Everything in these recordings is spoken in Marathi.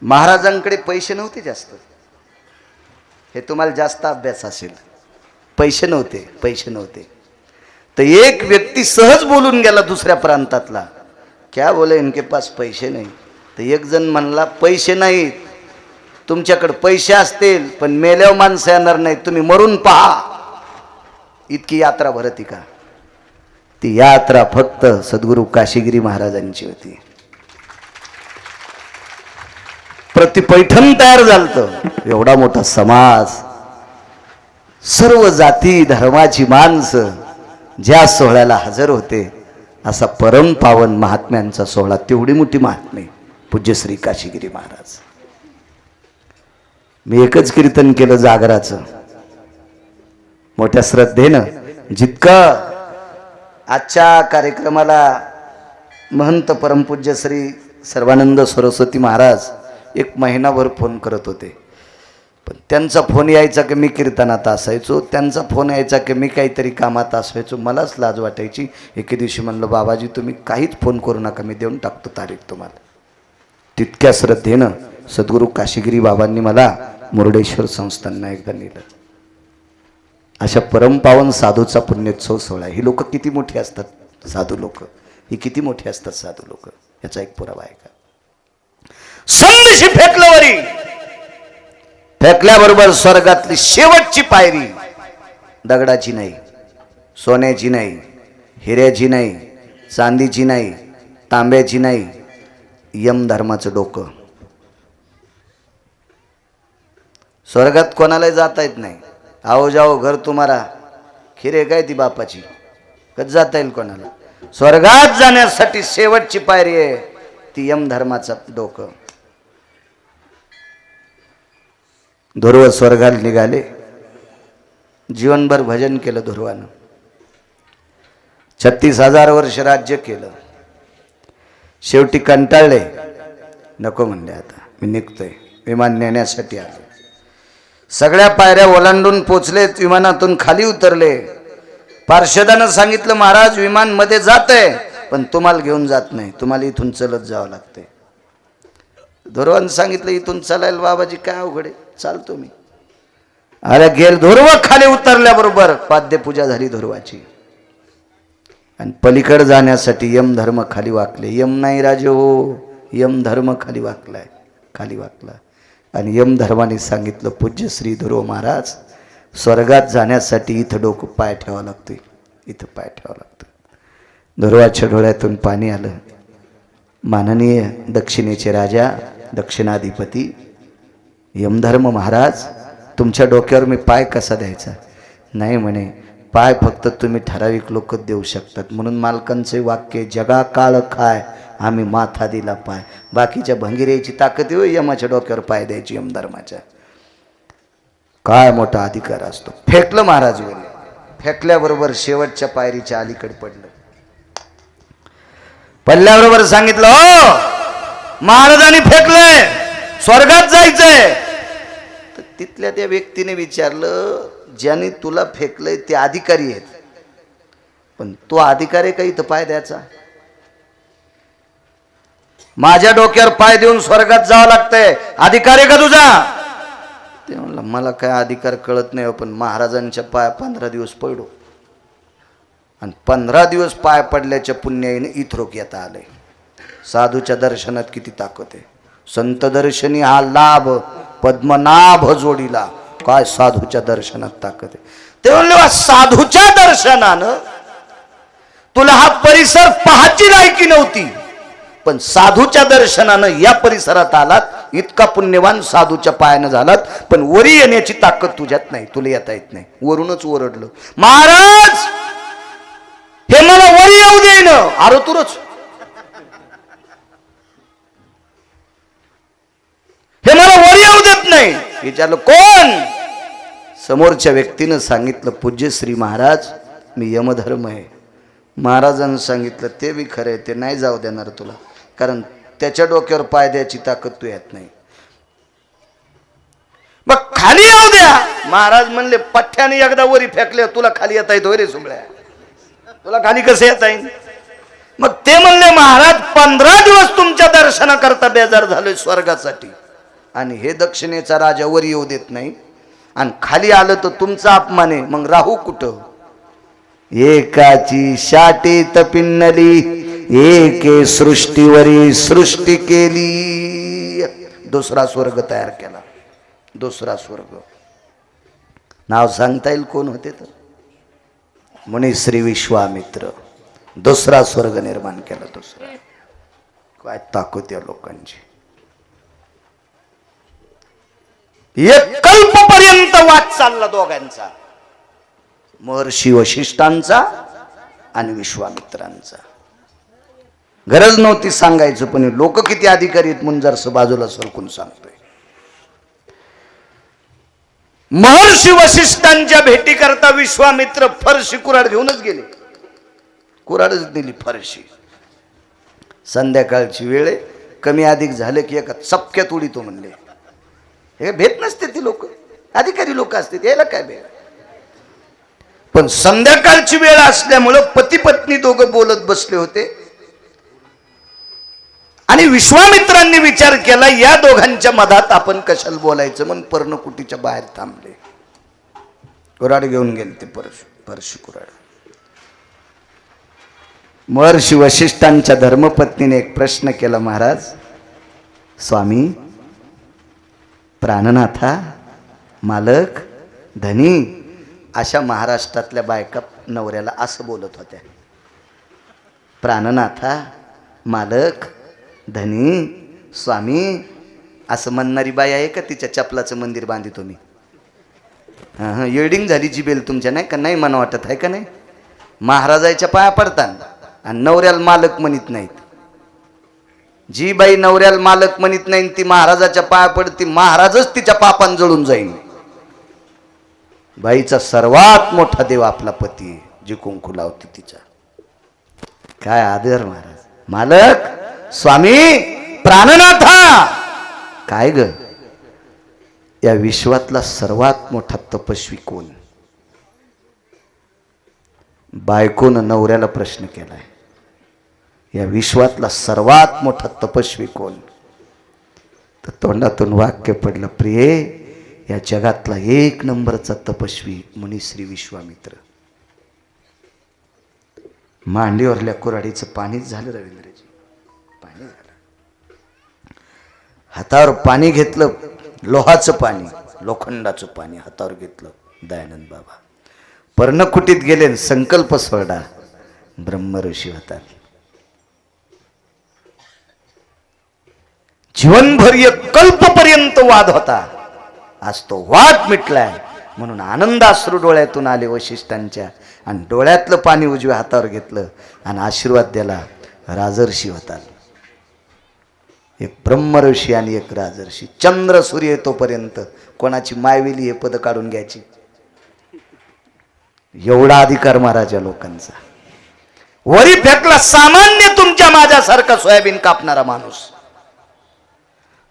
महाराजांकडे पैसे नव्हते जास्त, हे तुम्हाला जास्त अभ्यास असेल. पैसे नव्हते. तर एक व्यक्ती सहज बोलून गेला दुसऱ्या प्रांतातला, क्या बोले इनके पास पैसे नाही. तर एक जण म्हणला पैसे नाहीत, तुमच्याकडे पैसे असतील पण मेल्यावर माणसं येणार नाहीत, तुम्ही मरून पहा. इतकी यात्रा भरती का? ती यात्रा फक्त सद्गुरू काशीगिरी महाराजांची होती. प्रतिपैठण तयार झालतं, एवढा मोठा समाज, सर्व जाती धर्माची माणसं ज्या सोहळ्याला हजर होते, असा परम पावन महात्म्यांचा सोहळा, तेवढी मोठी महात्मे पूज्य श्री काशीगिरी महाराज. मी एकच कीर्तन केलं जागराचं, मोठ्या श्रद्धेनं. जितकं आजच्या कार्यक्रमाला महंत परमपूज्य श्री सर्वानंद सरस्वती महाराज एक महिनाभर फोन करत होते, पण त्यांचा फोन यायचा की मी कीर्तनात असायचो, त्यांचा फोन यायचा की मी काहीतरी कामात असायचो. मलाच लाज वाटायची. एके दिवशी म्हणलं, बाबाजी तुम्ही काहीच फोन करू नका, मी देऊन टाकतो तारीख तुम्हाला. तितक्या श्रद्धेनं सद्गुरू काशीगिरी बाबांनी मला मुर्डेश्वर संस्थांना एकदा नेलं. अशा परमपावन साधूचा पुण्योत्सव सोहळा. ही लोक किती मोठी असतात साधू लोक, ही किती मोठी असतात साधू लोक, याचा एक पुरावा आहे का? संदेशी फेकलवरी, फेकल्याबरोबर स्वर्गातली शेवटची पायरी, दगडाची नाही, सोन्याची नाही, हिऱ्याची नाही, चांदीची नाही, तांब्याची नाही, यमधर्माचं डोकं. स्वर्गात कोणाला जाता येत नाही. आओ जाओ घर तुम्हारा, खिरे काय ती बापाची, कधी जाता येईल कोणाला? स्वर्गात जाण्यासाठी शेवटची पायरी आहे ती यमधर्माचं डोकं. ध्रुव स्वर्गाला निघाले, जीवनभर भजन केलं ध्रुवानं, 36,000 वर्ष राज्य केलं. शेवटी कंटाळले, नको म्हणले आता मी निघतोय. विमान नेण्यासाठी आले, सगळ्या पायऱ्या ओलांडून पोचले, विमानातून खाली उतरले. पार्षदानं सांगितलं महाराज विमान मध्ये जातंय पण तुम्हाला घेऊन जात नाही, तुम्हाला इथून चलत जावं लागतंय. ध्रुवानं सांगितलं इथून चालायला बाबाजी काय अवघड आहे, चालतो मी. अरे गेल ध्रुव खाली उतरल्याबरोबर पाद्यपूजा झाली ध्रुवाची. आणि पलीकडे जाण्यासाठी यमधर्म खाली वाकले. यम नाही राजे हो, यमधर्म खाली वाकलाय, खाली वाकला. आणि यमधर्माने सांगितलं पूज्य श्री ध्रुव महाराज स्वर्गात जाण्यासाठी इथं डोकं पाय ठेवावं लागतोय, इथं पाय ठेवावं लागतं. ध्रुवाच्या डोळ्यातून पाणी आलं. माननीय दक्षिणेचे राजा, दक्षिणाधिपती यमधर्म महाराज, तुमच्या डोक्यावर मी पाय कसा द्यायचा? नाही म्हणे, पाय फक्त तुम्ही ठराविक लोक देऊ शकतात. म्हणून मालकांचे वाक्य, जगा काळ काय आम्ही माथा दिला पाय. बाकीच्या भंगिऱ्याची ताकद आहे यमाच्या डोक्यावर पाय द्यायची यमधर्माच्या. काय मोठा अधिकार असतो. फेकलं महाराज वर, फेकल्याबरोबर शेवटच्या पायरीच्या अलीकडे पडलं. पडल्याबरोबर सांगितलं हो महाराजांनी फेकलंय, स्वर्गात जायचंय. तर तिथल्या त्या व्यक्तीने विचारलं, ज्याने तुला फेकलंय ते अधिकारी आहेत, पण तो अधिकारी का इथं पाय द्यायचा? माझ्या डोक्यावर पाय देऊन स्वर्गात जावं लागतंय, अधिकारी का तुझा? ते म्हणलं मला काय अधिकार कळत नाही, पण महाराजांच्या पाय 15 दिवस पडलो, आणि 15 दिवस पाय पडल्याच्या पुण्याईने इथरोक येता आलंय. साधूच्या दर्शनात किती ताकद आहे. संत दर्शनी हा लाभ पद्मनाभ जोडीला. काय साधूच्या दर्शनात ताकद आहे. ते म्हणले साधूच्या दर्शनानं तुला हा परिसर पाहायची लायकी नव्हती, पण साधूच्या दर्शनानं या परिसरात आलात, इतका पुण्यवान साधूच्या पायानं झालात, पण वरी येण्याची ताकद तुझ्यात नाही, तुला येता येत नाही. वरूनच ओरडलं महाराज हे मला वरी येऊ देईन. अरे तुरच हे मला वरी येऊ देत नाही. विचारलं कोण? समोरच्या व्यक्तीनं सांगितलं पूज्य श्री महाराज मी यमधर्म आहे. महाराजांनी सांगितलं ते बी खरं आहे, ते नाही जाऊ देणार तुला, कारण त्याच्या डोक्यावर पाय द्यायची ताकद तू येत नाही. मग खाली येऊ द्या. महाराज म्हणले पठ्ठ्याने एकदा वरी फेकले, तुला खाली येता येत रे सुमळ्या, तुला खाली कसं येता येईल? मग ते म्हणले महाराज 15 दिवस तुमच्या दर्शनाकरता बेजार झालोय स्वर्गासाठी. आणि हे दक्षिणेचा राजा वर येऊ देत नाही आणि खाली आलं तर तुमचा अपमान आहे, मग राहू कुठं? एकाची शाटी तपिन्नली एके सृष्टीवरी सृष्टी केली. दुसरा स्वर्ग तयार केला. दुसरा स्वर्ग नाव सांगता येईल कोण होते तर? मुनी श्री विश्वामित्र. दुसरा स्वर्ग निर्माण केला. दुसरा. काय ताकद या लोकांची. एक कल्पपर्यंत वाद चालला दोघांचा, महर्षी वशिष्ठांचा आणि विश्वामित्रांचा. गरज नव्हती सांगायचं, पण लोक किती अधिकारी आहेत म्हणून जरासं बाजूला सरकून सांगतोय. महर्षी वशिष्ठांच्या भेटी करता विश्वामित्र फरशी कुऱ्हाड घेऊनच गेले. कुऱ्हाडच दिली फरशी. संध्याकाळची वेळ आहे, कमी अधिक झालं की एका चपक्यात उडीतो म्हणले. हे भेट नसते, ती लोक अधिकारी लोक असते, यायला काय भेट. पण संध्याकाळची वेळ असल्यामुळं पती पत्नी दोघं बोलत बसले होते आणि विश्वामित्रांनी विचार केला या दोघांच्या मधात आपण कशाला बोलायचं, म्हणून पर्णकुटीच्या बाहेर थांबले. कुऱ्हाड घेऊन गेले ते परशी कुऱ्हाड. महर्षी वशिष्ठांच्या धर्मपत्नीने एक प्रश्न केला, महाराज स्वामी, प्राणनाथा, मालक, धनी अशा महाराष्ट्रातल्या बायका नवऱ्याला असं बोलत होत्या. प्राणनाथा, मालक, धनी, स्वामी असं म्हणणारी बाई आहे का? तिच्या चपलाचं मंदिर बांधितो मी. हां येडिंग झाली जिबेल तुमच्या, नाही का? नाही मला वाटत आहे का नाही? महाराजाच्या पाया पडतात आणि नवऱ्याला मालक म्हणत नाहीत. जी बाई नवऱ्याला मालक म्हणत नाही ती महाराजाच्या पाया पडती, महाराजच तिच्या पापान जळून जाईल. बाईचा सर्वात मोठा देव आपला पती आहे, जी कुंकू लावते तिचा. काय आदर महाराज. मालक, स्वामी, प्राणनाथा. काय ग, या विश्वातला सर्वात मोठा तपस्वी कोण? बायकोनं नवऱ्याला प्रश्न केलाय. या विश्वातला सर्वात मोठा तपस्वी कोण? तर तोंडातून वाक्य पडलं, प्रिये, या जगातला एक नंबरचा तपस्वी मुनी श्री विश्वामित्र. मांडीवरल्या कुऱ्हाडीचं पाणीच झालं रवींद्रजी, पाणी झालं. हातावर पाणी घेतलं, लोहाचं पाणी, लोखंडाचं पाणी हातावर घेतलं. दयानंद बाबा पर्णकुटीत गेले, संकल्प सोडा, ब्रह्मऋषी होतात. जीवनभर एक कल्पपर्यंत वाद होता, आज तो वाद मिटलाय. म्हणून आनंदाश्रू डोळ्यातून आले वशिष्ठांच्या आणि डोळ्यातलं पाणी उजव्या हातावर घेतलं आणि आशीर्वाद दिला. राजर्षी होतात, एक ब्रह्मऋषी आणि एक राजर्षी. चंद्र सूर्य येतोपर्यंत कोणाची मायवेली हे पद काढून घ्यायची, एवढा अधिकार महाराजा लोकांचा. वरी फेकला सामान्य तुमच्या माझ्यासारखा सोयाबीन कापणारा माणूस,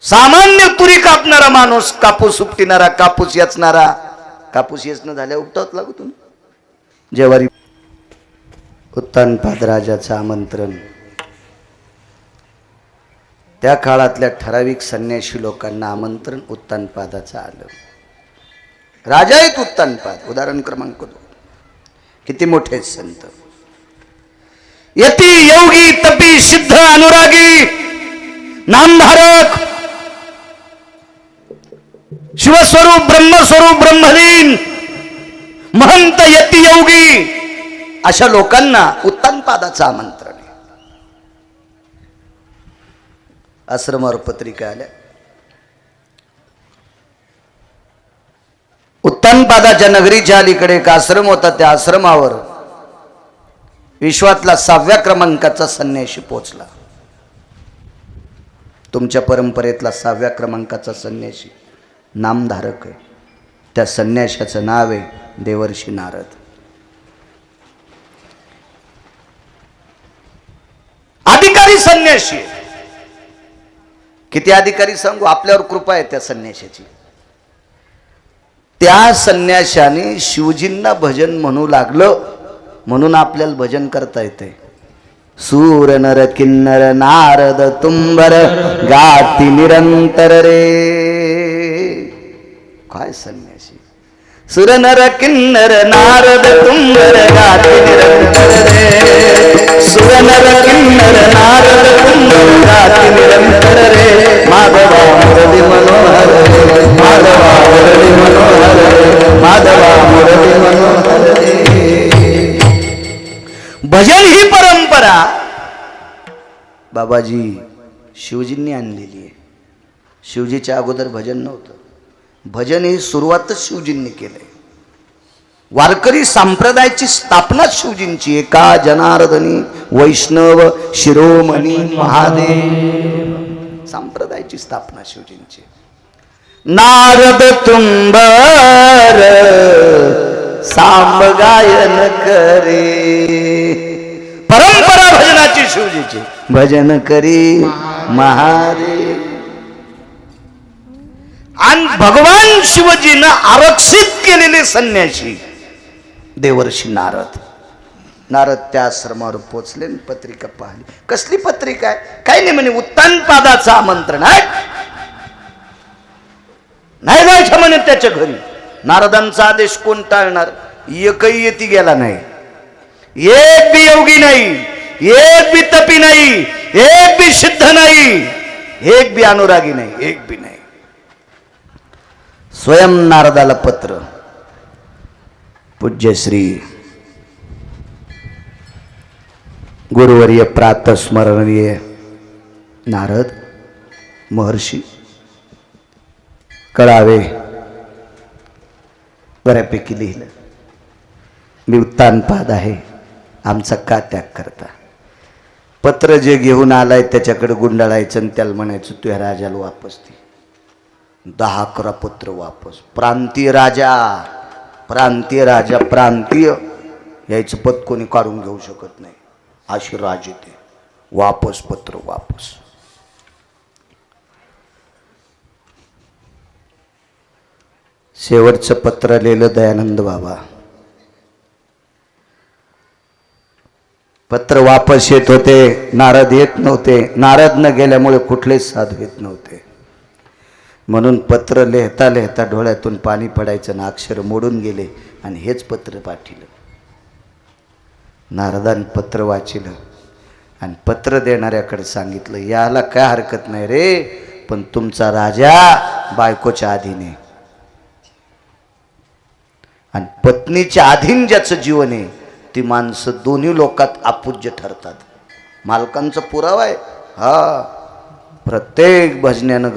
सामान्य तुरी कापणारा माणूस, कापूस उपटिणारा, कापूस याचणारा. कापूस येचणं झाल्या उपटावत लागू तुम्ही जेवारी. उत्तानपाद राजाचं आमंत्रण. त्या काळातल्या ठराविक संन्याशी लोकांना आमंत्रण उत्तानपादाचं आलं. राजा आहेत उत्तानपाद, उदाहरण क्रमांक 2. किती मोठे संत. यती योगी तपी सिद्ध अनुरागी नामधारक शिवस्वरूप ब्रह्मस्वरूप ब्रह्मलीन महंत यती योगी अशा लोकांना उत्तानपादाचं आमंत्रण आहे. आश्रमावर पत्रिका आल्या. उत्तानपादाच्या नगरीच्या अलीकडे एक आश्रम होता. त्या आश्रमावर विश्वातला 6व्या क्रमांकाचा संन्याशी पोचला. तुमच्या परंपरेतला 6व्या क्रमांकाचा संन्याशी नामधारक आहे. त्या संन्याशाचं नाव आहे देवर्षी नारद. अधिकारी संन्याशी. किती अधिकारी सांगू, आपल्यावर कृपा आहे त्या संन्याशाची. त्या संन्याशाने शिवजींना भजन म्हणू लागलं म्हणून आपल्याला भजन करता येते. सूर नर किन्नर नारद तुंबर गाती निरंतर रे. काय संन्यासी. सुर नर किन्नर नारद तुंबर गाती निरंतर रे. सुर नर किन्नर नारद तुंबर गाती निरंतर रे. माधवा मुरली मनोहर रे. माधवा मुरली मनोहर रे. माधवा मुरली मनोहर रे. भजन ही परंपरा बाबाजी शिवजींनी आणलेली आहे. शिवजीच्या अगोदर भजन नव्हतं. भजन ही सुरुवातच शिवजींनी केलंय. वारकरी संप्रदायाची स्थापना शिवजींची. एका जनार्दनी वैष्णव शिरोमणी महादेव संप्रदायाची स्थापना शिवजींची. नारद तुंबर सांब गायन करे. परंपरा भजनाची शिवजीची. भजन करी महादेव. आणि भगवान शिवजीनं आरक्षित केलेले संन्यासी देवर्षी नारद. नारद त्या आश्रमावर पोचले. पत्रिका पाहिली. कसली पत्रिका आहे? काही नाही म्हणे उत्तानपादाचं आमंत्रण आहे. नाही जायचं म्हणे त्याच्या घरी. नारदांचा आदेश कोण टाळणार? एकही येती गेला नाही. एक बी योगी नाही, एक बी तपी नाही, एक बी सिद्ध नाही, एक बी अनुरागी नाही, एक बी नाही. स्वयं नारदाला पत्र. पूज्य श्री गुरुवर्य प्रातस्मरणीय नारद महर्षी कळावे. बऱ्यापैकी लिहिलं. मी उत्तानपाद आहे, आमचा का त्याग करता? पत्र जे घेऊन आलाय त्याच्याकडे गुंडाळायचं आणि त्याला म्हणायचं तुझ्या राजाला वापस दे. 10-11 पत्र वापस. प्रांतीय राजा, प्रांतीय राजा, प्रांतीय यायचं पद कोणी काढून घेऊ शकत नाही. अशी राजे ते. वापस पत्र वापस. शेवटचं पत्र लिहिलं दयानंद बाबा. पत्र वापस येत होते, नारद येत नव्हते. नारद न गेल्यामुळे कुठलेच साधू येत नव्हते. म्हणून पत्र लिहिता लिहिता डोळ्यातून पाणी पडायचं ना अक्षर मोडून गेले आणि हेच पत्र पाठिलं. नारदान पत्र वाचिलं आणि पत्र देणाऱ्याकडे सांगितलं याला काय हरकत नाही रे, पण तुमचा राजा बायकोच्या अधीन आहे आणि पत्नीच्या अधीन ज्याचं जीवन आहे ती माणसं दोन्ही लोकात अपूज्य ठरतात. मालकांचा पुरावा आहे. हा, प्रत्येक भजन्यानं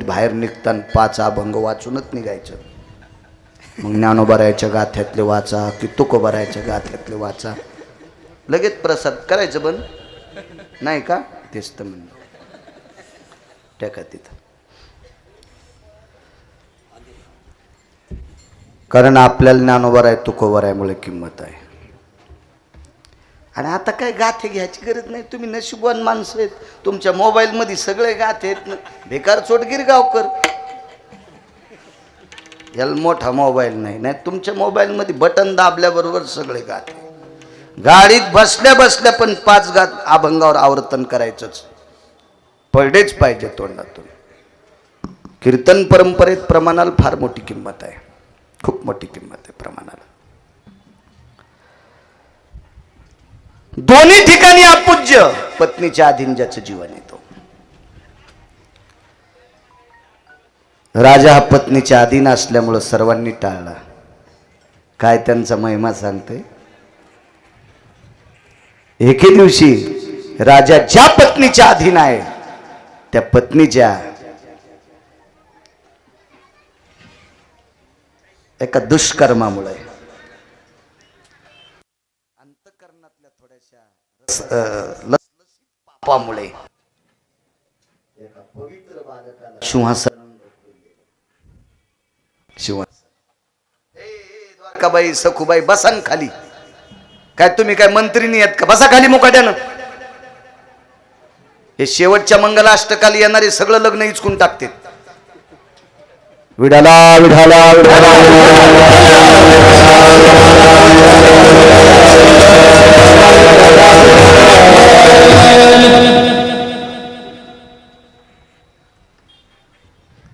बाहेर निघताना 5 अभंग वाचूनच निघायचं. मग ज्ञानोबारायच्या गाथ्यातले वाचा की तुकोबारायच्या गाथ्यातले वाचा. लगेच प्रसाद करायचं बंद नाही का? तेच तर म्हणून टाका तिथं. कारण आपल्याला ज्ञानोबाराय तुकोबारायमुळे किंमत आहे. आणि आता काय गाथे घ्यायची गरज नाही. तुम्ही नशिबवान माणसं आहेत. तुमच्या मोबाईलमध्ये सगळे गाथे आहेत. बेकार चोटगीर गावकर याला मोठा मोबाईल नाही. नाही तुमच्या मोबाईलमध्ये बटन दाबल्याबरोबर सगळे गाथे. गाडीत बसल्या बसल्या पण 5 गात अभंगावर आवर्तन करायचंच. पडलेच पाहिजे तोंडातून. कीर्तन परंपरेत प्रमाणाला फार मोठी किंमत आहे. खूप मोठी किंमत आहे प्रमाणाला. दोन्ही ठिकाणी अपूज्य. पत्नीच्या अधीन ज्याचं जीवन येतो. राजा हा पत्नीच्या अधीन असल्यामुळं सर्वांनी टाळला. काय त्यांचा महिमा सांगते. एके दिवशी राजा ज्या पत्नीच्या अधीन आहे त्या पत्नीच्या एका दुष्कर्मामुळे अंतःकरणातल्या थोड्याशा पापामुळे द्वारकाबाई सखुबाई बसान खाली. काय तुम्ही काय मंत्री नाही आहेत का? बसा खाली मुकाट्यानं. हे शेवटच्या मंगलाष्टकाला येणारे सगळं लग्न हिचकून टाकते. विठाला विठाला विठाला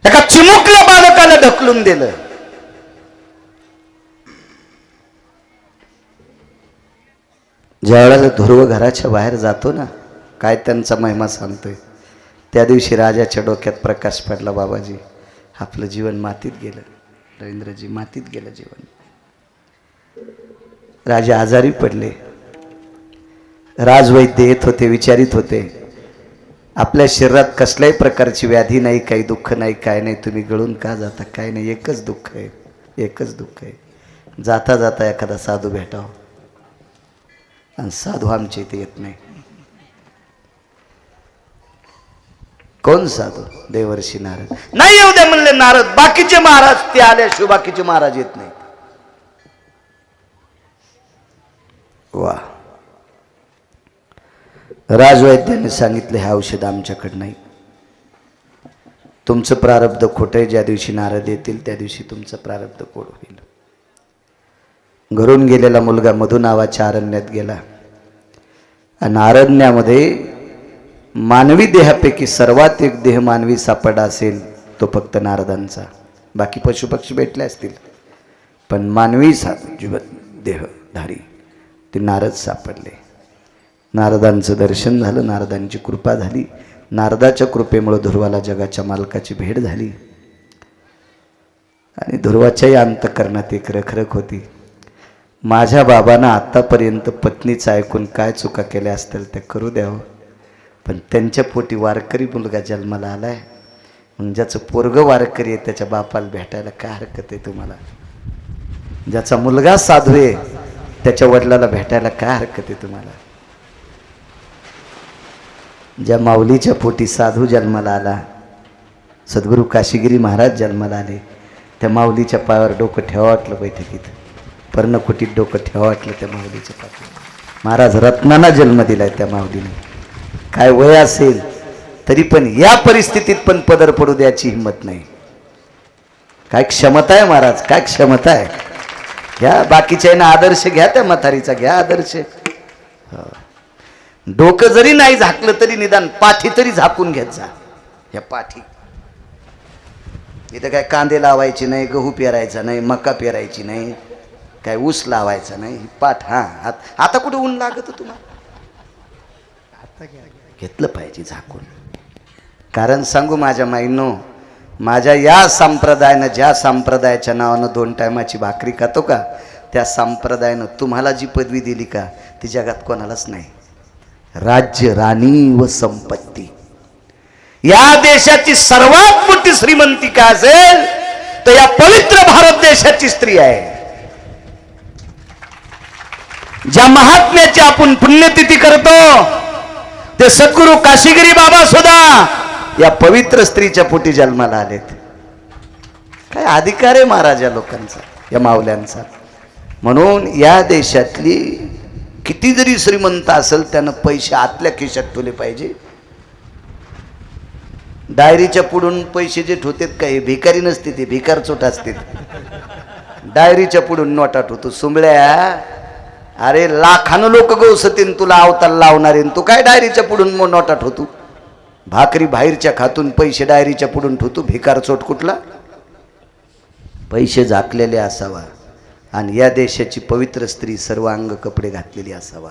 एका चिमुकल्या बालकाला ढकलून दिलं. ज्यावेळेला ध्रुव घराच्या बाहेर जातो ना, काय त्यांचा महिमा सांगतोय. त्या दिवशी राजाच्या डोक्यात प्रकाश पडला, बाबाजी आपलं जीवन मातीत गेलं, रवींद्रजी मातीत गेलं जीवन. राजा आजारी पडले. राजवैद्य येत होते, विचारित होते आपल्या शरीरात कसल्याही प्रकारची व्याधी नाही, काही दुःख नाही, काय नाही, तुम्ही गळून का जाता, काय नाही, एकच दुःख आहे, एकच दुःख आहे. जाता जाता एखादा साधू भेटाव, आणि साधू आमच्या इथे येत नाही. कोण साधू? देवर्षी नारद. नाही येऊ द्या म्हणले नारद, बाकीचे महाराज ते आल्याशिवाय बाकीचे महाराज येत नाही. वा. राजवैद्याने सांगितलं हे औषध आमच्याकडे नाही, तुमचं प्रारब्ध खोटं आहे. ज्या दिवशी नारद येतील त्या दिवशी तुमचं प्रारब्ध कोड होईल. घरून गेलेला मुलगा मधु नावाच्या अरण्यात गेला, आणि अरण्यामध्ये मानवी देहापैकी सर्वात एक देह मानवी सापडा असेल तो फक्त नारदांचा. बाकी पशुपक्षी भेटले असतील, पण मानवी जीवन देहधारी ते नारद सापडले. नारदांचं दर्शन झालं, नारदांची कृपा झाली. नारदाच्या कृपेमुळे ध्रुवाला जगाच्या मालकाची भेट झाली. आणि ध्रुवाच्याही अंतःकरणात एक रखरख होती, माझ्या बाबांना आतापर्यंत पत्नीचं ऐकून काय चुका केल्या असतील त्या करू द्यावं, पण त्यांच्या पोटी वारकरी मुलगा जन्माला आलाय, मग ज्याचं पोरग वारकरी आहे त्याच्या बापाला भेटायला काय हरकत आहे तुम्हाला? ज्याचा मुलगा साधू आहे त्याच्या वडिलाला भेटायला काय हरकत आहे तुम्हाला? ज्या माऊलीच्या पोटी साधू जन्माला आला, सद्गुरू काशीगिरी महाराज जन्माला आले, त्या माऊलीच्या पायावर डोकं ठेवा वाटलं बैठकीत, पर्णकुटीत डोकं ठेवा वाटलं त्या माऊलीच्या पाठी. महाराज रत्नांना जन्म दिलाय त्या माऊलीने. काय वय असेल तरी पण या परिस्थितीत पण पदर पडू द्यायची हिंमत नाही. काय क्षमता आहे महाराज, काय क्षमता आहे. घ्या बाकीच्या आदर्श घ्या, त्या म्हातारीचा घ्या आदर्श. डोकं जरी नाही झाकलं तरी निदान पाठी तरी झाकून घेत जा. या पाठी इथं काय कांदे लावायचे नाही, गहू पेरायचा नाही, मका पेरायची नाही, काय ऊस लावायचा नाही. पाठ हा आता कुठे ऊन लागत तुम्हाला? घेतलं पाहिजे झाकून. कारण सांगू माझ्या माईंनो, माझ्या या संप्रदायानं, ज्या संप्रदायाच्या नावानं 2 टायमाची भाकरी खातो का, त्या संप्रदायानं तुम्हाला जी पदवी दिली का ती जगात कोणालाच नाही. राज्य, राणी व संपत्ती. या देशाची सर्वात मोठी श्रीमंती काय असेल तर या पवित्र भारत देशाची स्त्री आहे. ज्या महात्म्याची आपण पुण्यतिथी करतो ते सद्गुरू काशीगिरी बाबा सुद्धा या पवित्र स्त्रीच्या पोटी जन्माला आलेत. काय अधिकार आहे महाराज या लोकांचा, या माऊल्यांचा. म्हणून या देशातली किती जरी श्रीमंत असेल त्यानं पैसे आतल्या खिशात ठेवले पाहिजे. डायरीच्या पुढून पैसे जे ठेवतात काय भिकारी नसते, ते भिकार चोट असते. डायरीच्या पुढून नोटा ठेवतो. सुंबळ्या, अरे लाखानं लोक गवसतीन तुला अवताल लावणारे, तू काय डायरीच्या पुढून नोटा ठेवतो. भाकरी बाहेरच्या खातून पैसे डायरीच्या पुढून ठेवतो. भिकार चोट कुठला? पैसे झाकलेले असावा आणि या देशाची पवित्र स्त्री सर्व अंग कपडे घातलेली असावा.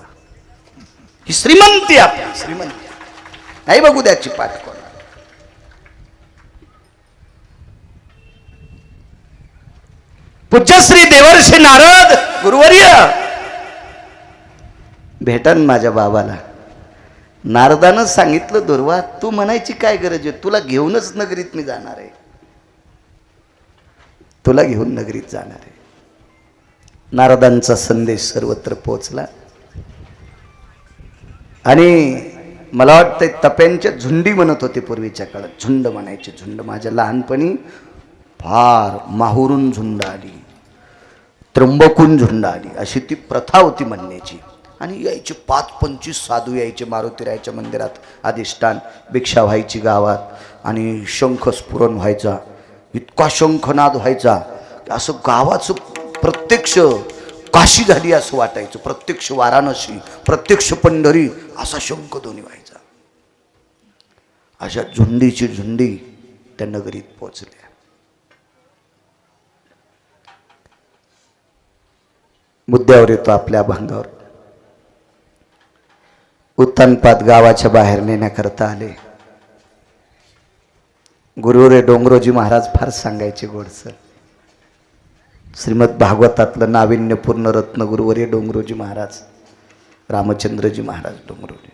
ही श्रीमंती आपली, श्रीमंती नाही बघू द्याची पाठ कोण. पूज्यश्री देवर्षी नारद गुरुवर्य भेटन माझ्या बाबाला. नारदानं सांगितलं, दुर्वा तू म्हणायची काय गरज आहे, तुला घेऊनच नगरीत मी जाणार आहे, तुला घेऊन नगरीत जाणार आहे. नारदांचा संदेश सर्वत्र पोहोचला आणि मला वाटतं तप्यांच्या झुंडी म्हणत होते पूर्वीच्या काळात. झुंड म्हणायचे, झुंड. माझ्या लहानपणी फार माहुरून झुंड आली, त्र्यंबकून झुंड आली, अशी ती प्रथा होती म्हणण्याची. आणि यायचे 5-25 साधू यायचे मारुतीरायाच्या मंदिरात अधिष्ठान, भिक्षा व्हायची गावात आणि शंख स्फुरण व्हायचा. इतका शंखनाद व्हायचा असं गावाचं प्रत्यक्ष काशी झाली असं वाटायचं, प्रत्यक्ष वाराणसी, प्रत्यक्ष पंढरी असा शंखध्वनी व्हायचा. अशा झुंडीची झुंडी त्या नगरीत पोहोचल्या. मुद्द्यावर येतो आपल्या अभंगावर. उत्तानपाद गावाच्या बाहेर नेण्याकरता आले. गुरुरे डोंगरोजी महाराज फार सांगायचे गोडसर. श्रीमद भागवतातलं नाविन्यपूर्ण रत्न गुरुवर्य डोंगरोजी महाराज, रामचंद्रजी महाराज डोंगरोजी.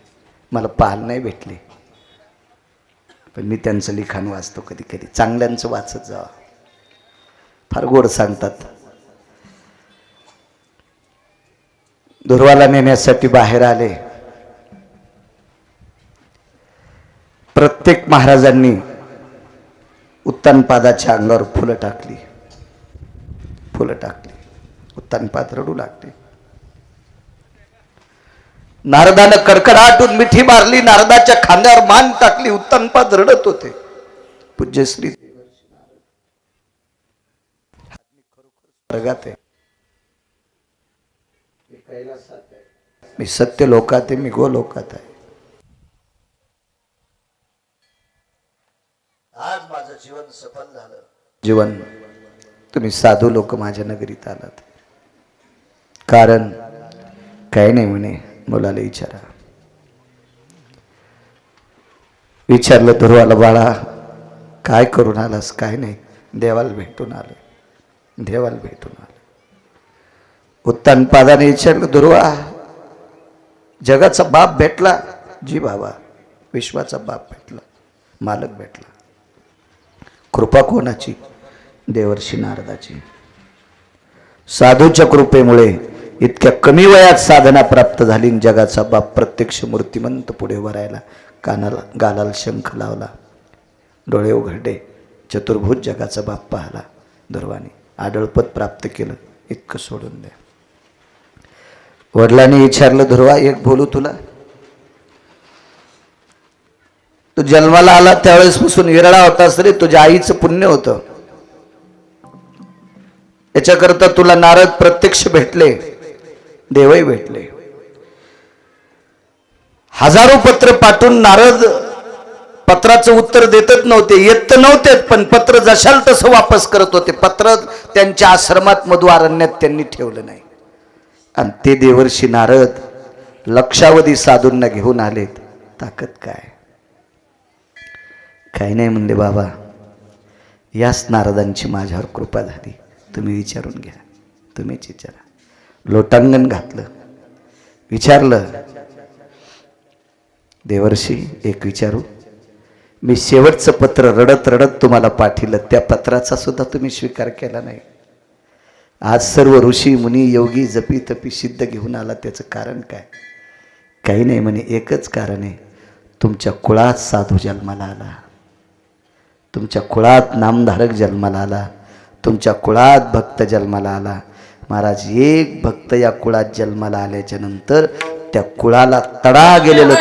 मला पाहायला नाही भेटले, पण मी त्यांचं लिखाण वाचतो कधी कधी. चांगल्यांचं वाचत जावा, फार गोड सांगतात. दुर्वाला नेण्यासाठी बाहेर आले. प्रत्येक महाराजांनी उत्तानपादाच्या अंगावर फुलं टाकली. उत्तानपाद रडू लागले. नारदानं कडकडाटून मिठी मारली, नारदाच्या खांद्यावर मान टाकली. उत्तानपाद रडत होते. पूज्यश्री स्वर्गात आहे, मी सत्य लोकात आहे, मी गो लोकात आहे. आज माझं जीवन सफल झालं. जीवन तुम्ही साधू लोक माझ्या नगरीत आलात. कारण काही नाही म्हणे. मुलाला विचारलं ध्रुवाला, बाळा काय करून आलास? काय नाही, देवाला भेटून आलो. उत्तानपादाने विचारलं, ध्रुवा जगाचा बाप भेटला? जी बाबा, विश्वाचा बाप भेटला, मालक भेटला. कृपा कोणाची? देवर्षी नारदाची. साधूच्या कृपेमुळे इतक्या कमी वयात साधना प्राप्त झाली. जगाचा बाप प्रत्यक्ष मूर्तिमंत पुढे वरायला, कानाला गालाला शंख लावला, डोळे उघडले, चतुर्भुज जगाचा बाप पाहला. ध्रुवाने आढळपद प्राप्त केलं. इतकं सोडून द्या. वडिलांनी विचारलं, ध्रुवा एक बोलू तुला? तू जन्माला आला त्यावेळेसपासून विरळा होतास रे. तुझ्या आईचं पुण्य होतं. याच्याकरता तुला नारद प्रत्यक्ष भेटले, देवही भेटले. हजारो पत्र पाठवून नारद पत्राचं उत्तर देतच नव्हते, येत नव्हते, पण पत्र जशाल तसं वापस करत होते. पत्र त्यांच्या आश्रमात मधु अरण्यात त्यांनी ठेवलं नाही. आणि ते देवर्षी नारद लक्षावधी साधूंना घेऊन आलेत. ताकद काय? काही नाही म्हणले, बाबा याच नारदांची माझ्यावर कृपा झाली. तुम्ही विचारून घ्या, तुम्हीच विचारा. लोटांगण घातलं, विचारलं, देवर्षी एक विचारू? मी शेवटचं पत्र रडत रडत तुम्हाला पाठवलं, त्या पत्राचा सुद्धा तुम्ही स्वीकार केला नाही. आज सर्व ऋषी मुनी योगी जपी तपी सिद्ध घेऊन आला, त्याचं कारण काय? काही नाही म्हणे, एकच कारण आहे, तुमच्या कुळात साधू जन्माला आला, तुमच्या कुळात नामधारक जन्माला आला, तुमच्या कुळात भक्त जन्माला आला. महाराज, एक भक्त या कुळात जन्माला आल्याच्या नंतर त्या कुळाला तडा गेलेलं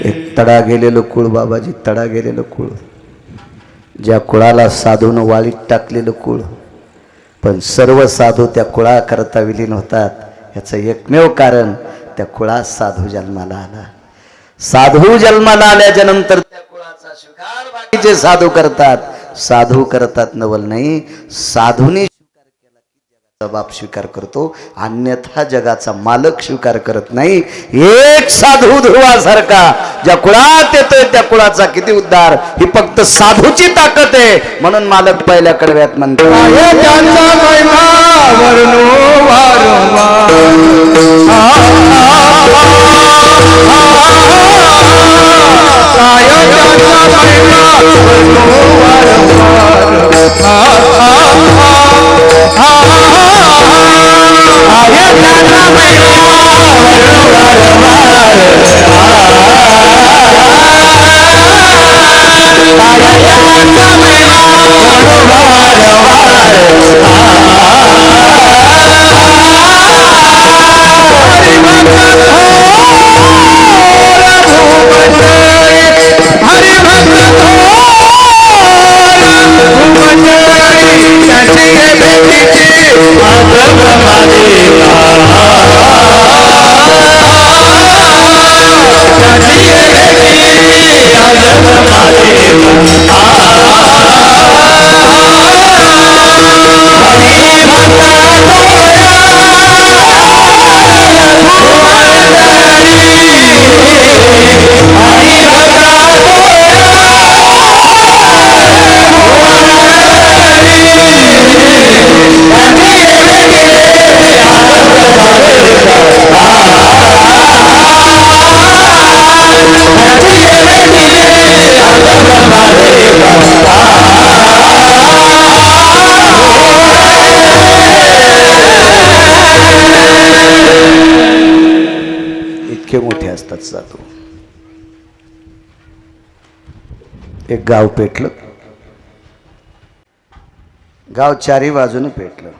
एक तडा गेलेलं कुळ बाबाजी, तडा गेलेलं कुळ, ज्या कुळाला साधून वाळीत टाकलेलं कुळ. पण सर्व साधू त्या कुळाकरता विलीन होतात. याचं एकमेव कारण, त्या कुळात साधू जन्माला आला. साधू जन्माला आल्याच्या नंतर त्या कुळाचा स्वीकार बाकीचे साधू करतात. साधू करतात नवल नाही, साधूने बाप स्वीकार करतो, अन्यथा जगाचा मालक स्वीकार करत नाही. एक साधू ध्रुवासारखा ज्या कुळात येतोय त्या कुळाचा किती उद्धार, ही फक्त साधूची ताकद आहे. म्हणून मालक पहिल्या कडव्यात म्हणतो, असतात साधू. एक गाव पेटलं, गाव चारी बाजूने पेटलं.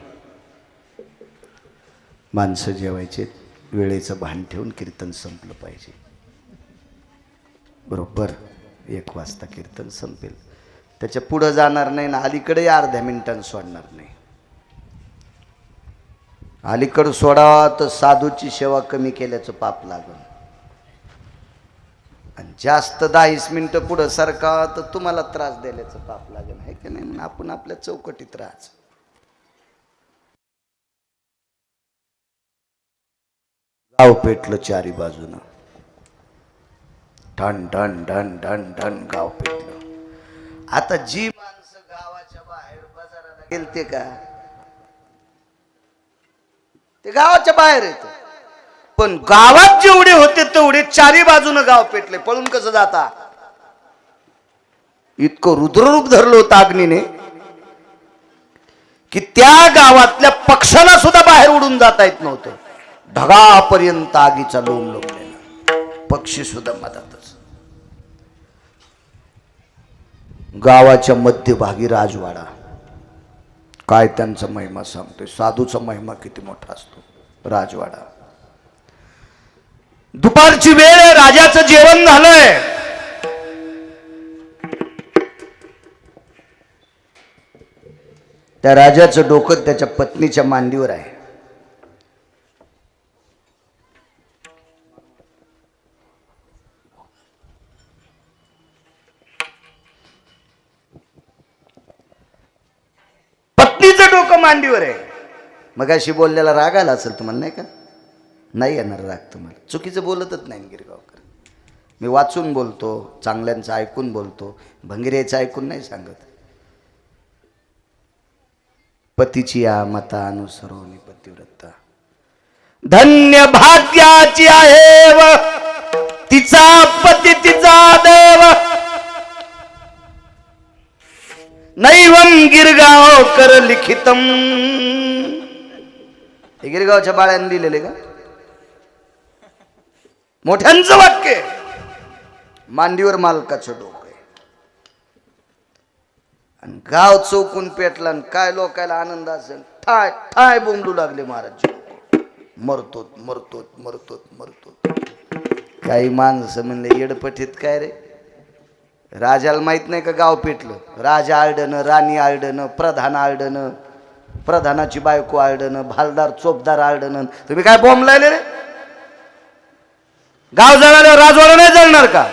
माणसं जेवायचे, वेळेचं भान ठेवून कीर्तन संपलं पाहिजे. बरोबर 1 वाजता कीर्तन संपेल, त्याच्या पुढं जाणार नाही ना अलीकडे अर्ध्या मिनिटांनी सोडणार नाही. अलीकडं सोडावा तर साधूची सेवा कमी केल्याचं पाप लागल. आणि जास्त 10-20 मिनिटं पुढं सारखा तर तुम्हाला त्रास द्यायचं पाप लागेल, आहे की नाही. म्हणून आपण आपल्या चौकटीत राहायचं. गाव पेटलं चारी बाजूनं, ठण ठण ठण ठण ठण गाव पेटलं. आता जी माणसं गावाच्या बाहेर बाजाराला गेलते का ते गावाच्या बाहेर येत, पण गावात जेवढे होते तेवढे चारी बाजूनं गाव पेटले. पळून कसं जाता, इतकं रुद्ररूप धरलं होतं अग्नीने की त्या गावातल्या पक्षाला सुद्धा बाहेर उडून जाता येत नव्हतं. ढगापर्यंत आगीचा लोम लोटलेला, पक्षी सुद्धा मधातच. गावाच्या मध्यभागी राजवाडा. काय त्यांचा महिमा सांगतोय, साधूचा महिमा किती मोठा असतो. राजवाडा, दुपारची वेळ आहे, राजाचं जेवण झालंय. त्या राजाचं डोकं त्याच्या पत्नीच्या मांडीवर आहे. पत्नीचं डोकं मांडीवर आहे. मग अशी बोललेला राग आला असेल तुम्हाला, नाही का? नाही येणार राग तुम्हाला. चुकीचं बोलतच नाही गिरगावकर. मी वाचून बोलतो, चांगल्यांचं ऐकून बोलतो, भंगिऱ्याचं ऐकून नाही सांगत. पतीची या मता अनुसरून पतिव्रता धन्य भाग्याची आहे व तिचा पती तिचा देव. नैवम गिरगावकर लिखितम. हे गिरगावच्या बाळ्याने लिहिलेले का? मोठ्यांचं वाक्य. मांडीवर मालकाचं डोकं आहे. आणि गाव चौकून पेटला आणि काय लोकायला आनंद असेल. ठाय ठाय बोंबलू लागले महाराज. मरतोत मरतोत मरतोत मरतोत. काही माणसं म्हणले येडपठीत काय रे, राजाला माहित नाही का गाव पेटलं. राजा आरडणं, राणी आरडणं, प्रधान आरडणं, प्रधानाची बायको आरडणं, भालदार चोपदार आरडणं. तुम्ही काय बॉम्ब लायले रे? गाव जळाल्यावर राजवाडा नाही जळणार का?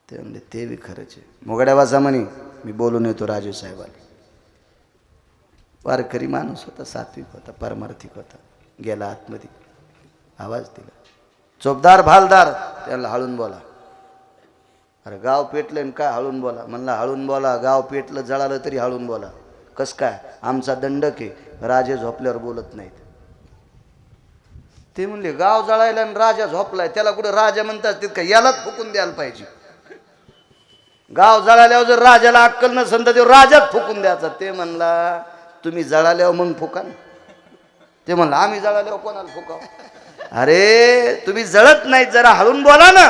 ते म्हणले ते बी खरंच आहे. मोगड्या वासा म्हणे मी बोलून येतो राजू साहेबाला. वारकरी माणूस होता, सात्विक होता, परमार्थिक होता. गेला आतमध्ये, आवाज दिला. चोपदार भालदार त्याला हळून बोला. अरे गाव पेटलं आणि काय हळून बोला? म्हणला हळून बोला, गाव पेटलं जळालं तरी हळून बोला. कस काय? आमचा दंडक आहे, राजे झोपल्यावर बोलत नाहीत. ते म्हणले गाव जळायला आणि राजा झोपलाय, त्याला कुठं राजा म्हणतात तिथं का? यालाच फुकून द्यायला पाहिजे. गाव जळाल्यावर जर राजाला अक्कल नसेल तर राजाच फुकून द्यायचा. ते म्हणला तुम्ही जळाल्यावर मग फुका. ते म्हणलं आम्ही जळाल्यावर कोणाला फुकाव? अरे तुम्ही जळत नाही, जरा हळून बोला ना.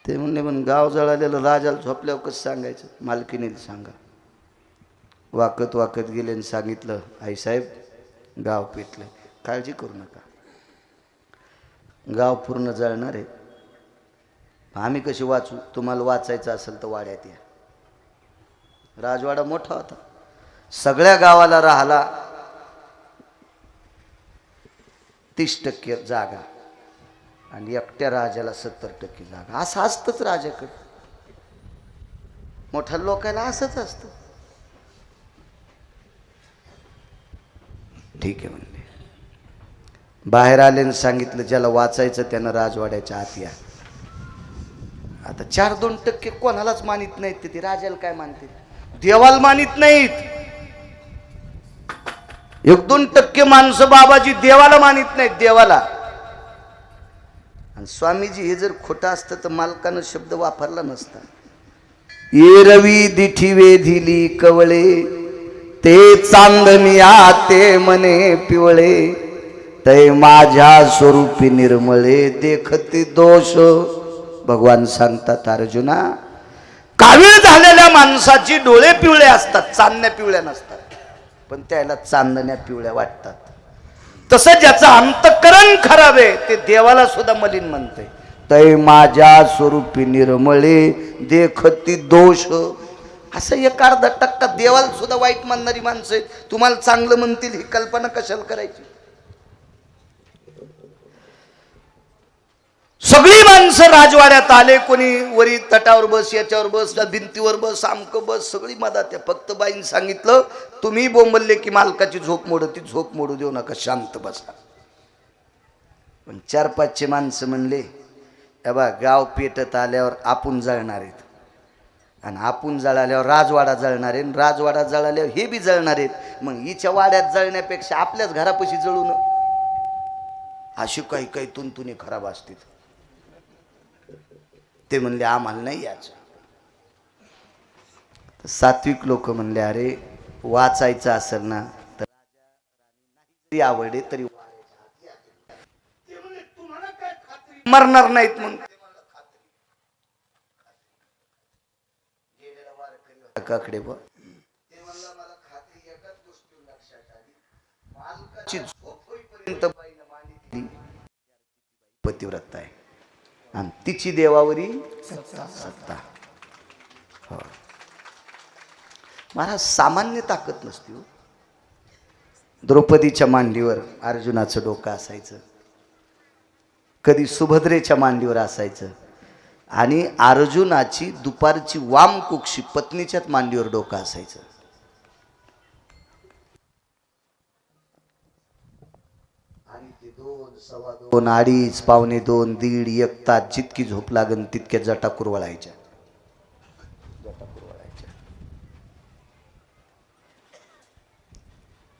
ते म्हणले पण गाव जळालेलं राजाला झोपल्यावर कसं सांगायचं? मालकीनीला सांगा. वाकत वाकत गेले आणि सांगितलं आईसाहेब गाव पेटलं, काळजी करू नका, गाव पूर्ण जळणार आहे. आम्ही कशी वाचू? तुम्हाला वाचायचं असेल तर वाड्यात या. राजवाडा मोठा होता, सगळ्या गावाला राहिला 30% जागा आणि एकट्या राजाला 70% जागा. असं असतंच राजाकडे. मोठ्या लोकांना असंच असतं. ठीक आहे म्हणले. बाहेर आले आणि सांगितलं ज्याला वाचायचं त्यानं राजवाड्याच्या आत या. आता 4-2% कोणालाच मानित नाहीत. ते राजाला काय मानते? देवाला मानित नाहीत. 1-2% माणसं बाबाजी देवाला मानित नाहीत, देवाला. आणि स्वामीजी हे जर खोटं असतं तर मालकानं शब्द वापरला नसता. एरवी दिठी वेधिली कवळे ते चांदनिया ते मने पिवळे तै माझ्या स्वरूपी निर्मळे देखती दोष. भगवान सांगतात अर्जुना, कावीळ झालेल्या माणसाची डोळे पिवळे असतात, चांदण्या पिवळ्या नसतात, पण त्याला चांदण्या पिवळ्या वाटतात. तसं ज्याचं अंतःकरण खराब आहे ते देवाला सुद्धा मलिन म्हणते. तै माझ्या स्वरूपी निर्मळे देखती दोष. असं 1-अर्धा% देवाला सुद्धा वाईट म्हणणारी माणसं आहेत. तुम्हाला चांगलं म्हणतील ही कल्पना कशाला करायची. सगळी माणसं राजवाड्यात आले, कोणी वरी तटावर बस, याच्यावर बस, भिंतीवर बस, आमक बस, सगळी मधात. फक्त बाईंनी सांगितलं, तुम्ही बोंबलले की मालकाची झोप मोडू, ती झोप मोडू देऊ नका, शांत बसा. पण 4-5चे माणसं म्हणले, बा गाव पेटत आल्यावर आपण जळणार आहेत, आणि आपण जळाल्यावर राजवाडा जळणार आहे, राजवाडा जळाल्यावर हे बी जळणार आहेत. मग हिच्या वाड्यात जळण्यापेक्षा आपल्याच घरापाशी जळू न. अशी काही काही तुंतुनी खराब असतील. ते म्हणले आम्हाला नाही यायचं. सात्विक लोक म्हणले, अरे वाचायचं असेल ना तर आवडे तरी मरणार नाहीत. म्हणून काकडे बघ, पतिव्रता आहे आणि तिची देवावरी सत्ता. हो महाराज, सामान्य ताकद नसती हो. द्रौपदीच्या मांडीवर अर्जुनाचं डोकं असायचं, कधी सुभद्रेच्या मांडीवर असायचं, आणि अर्जुनाची दुपारची वामकुक्षी पत्नीच्याच मांडीवर डोकं असायचं. आणि ते 2, 2:15, 2:30, 2:45, 1:30 तास जितकी झोप लागन तितक्या जटा कुरवळायच्या.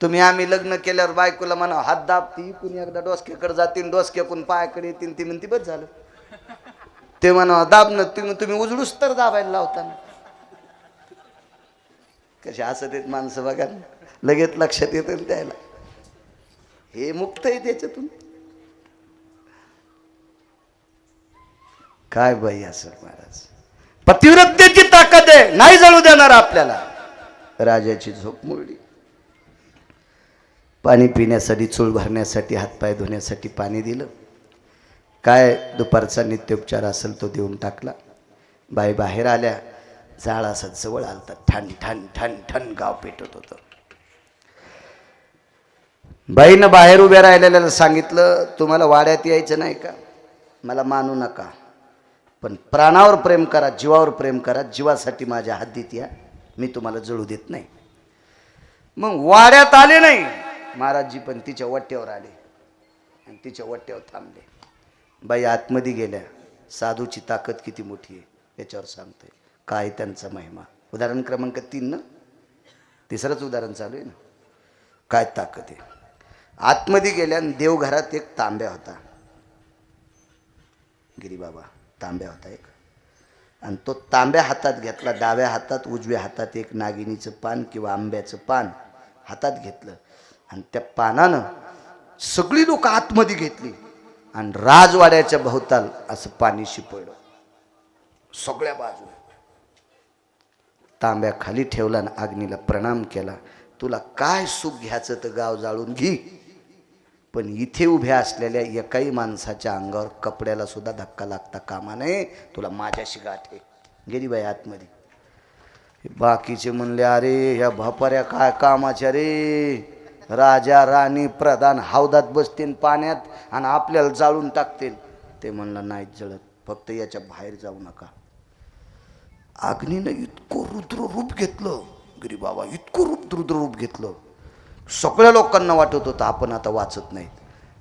तुम्ही आम्ही लग्न केल्यावर बायकोला म्हणा हात दाबती, कुणी एकदा डोसक्याकडे जातील, डोसक्याकून पायाकडे येतील, ती म्हणती बस झालं. ते म्हणा दाबणं, तुम्ही उजळूच तर दाबायला लावता. कशी असं देत माणसं बघा, लगेच लक्षात येतं त्याला हे मुक्त आहे त्याच्यातून. काय बाई असं महाराज, पतिव्रतेची ताकद आहे, नाही जळू देणार आपल्याला. राजाची झोप मोडली. पाणी पिण्यासाठी, चूळ भरण्यासाठी, हातपाय धुण्यासाठी पाणी दिलं. काय दुपारचा नित्योपचार असेल तो देऊन टाकला. बाई बाहेर आल्या, जाळ असा जवळ आलता, ठण ठण ठण ठण गाव पेटत होतं. बाईनं बाहेर उभ्या राहिलेल्याला सांगितलं, तुम्हाला वाड्यात यायचं नाही का? मला मानू नका, पण प्राणावर प्रेम करा, जीवावर प्रेम करा, जीवासाठी माझ्या हद्दीत या, मी तुम्हाला जळू देत नाही. मग वाड्यात आले नाही महाराजजी, पण तिच्या वट्ट्यावर आले आणि तिच्या वट्ट्यावर थांबले. बाई आतमध्ये गेल्या. साधूची ताकद किती मोठी आहे याच्यावर सांगतोय, काय त्यांचा महिमा. उदाहरण क्रमांक 3 ना, तिसरंच उदाहरण चालू आहे ना. काय ताकद आहे. आतमध्ये गेल्या आणि देवघरात एक तांब्या होता, गिरीबाबा तांब्या होता एक, आणि तो तांब्या हातात घेतला. डाव्या हातात, उजव्या हातात एक नागिनीचं पान किंवा आंब्याचं पान हातात घेतलं, आणि त्या पानानं सगळी लोक आतमध्ये घेतली आणि राजवाड्याच्या भोवताल असं पाणी शिपडलं सगळ्या बाजूला. तांब्या खाली ठेवला आणि अग्नीला प्रणाम केला. तुला काय सुख घ्यायचं तर गाव जाळून घे, पण इथे उभ्या असलेल्या एकाही माणसाच्या अंगावर कपड्याला सुद्धा धक्का लागता कामा नये, तुला माझ्याशी गाठ आहे. गेली बाई आतमध्ये. बाकीचे म्हणले, अरे ह्या भापाऱ्या काय कामाच्या रे, राजा राणी प्रधान हौदात बसतील पाण्यात आणि आपल्याला जाळून टाकतील. ते म्हणलं नाहीच जळत, फक्त याच्या बाहेर जाऊ नका. अग्नीनं इतकं रुद्र रूप घेतलं गिरीबाबा, इतकं रुद्र रूप घेतलं, सगळ्या लोकांना वाटत होतं आपण आता वाचत नाहीत.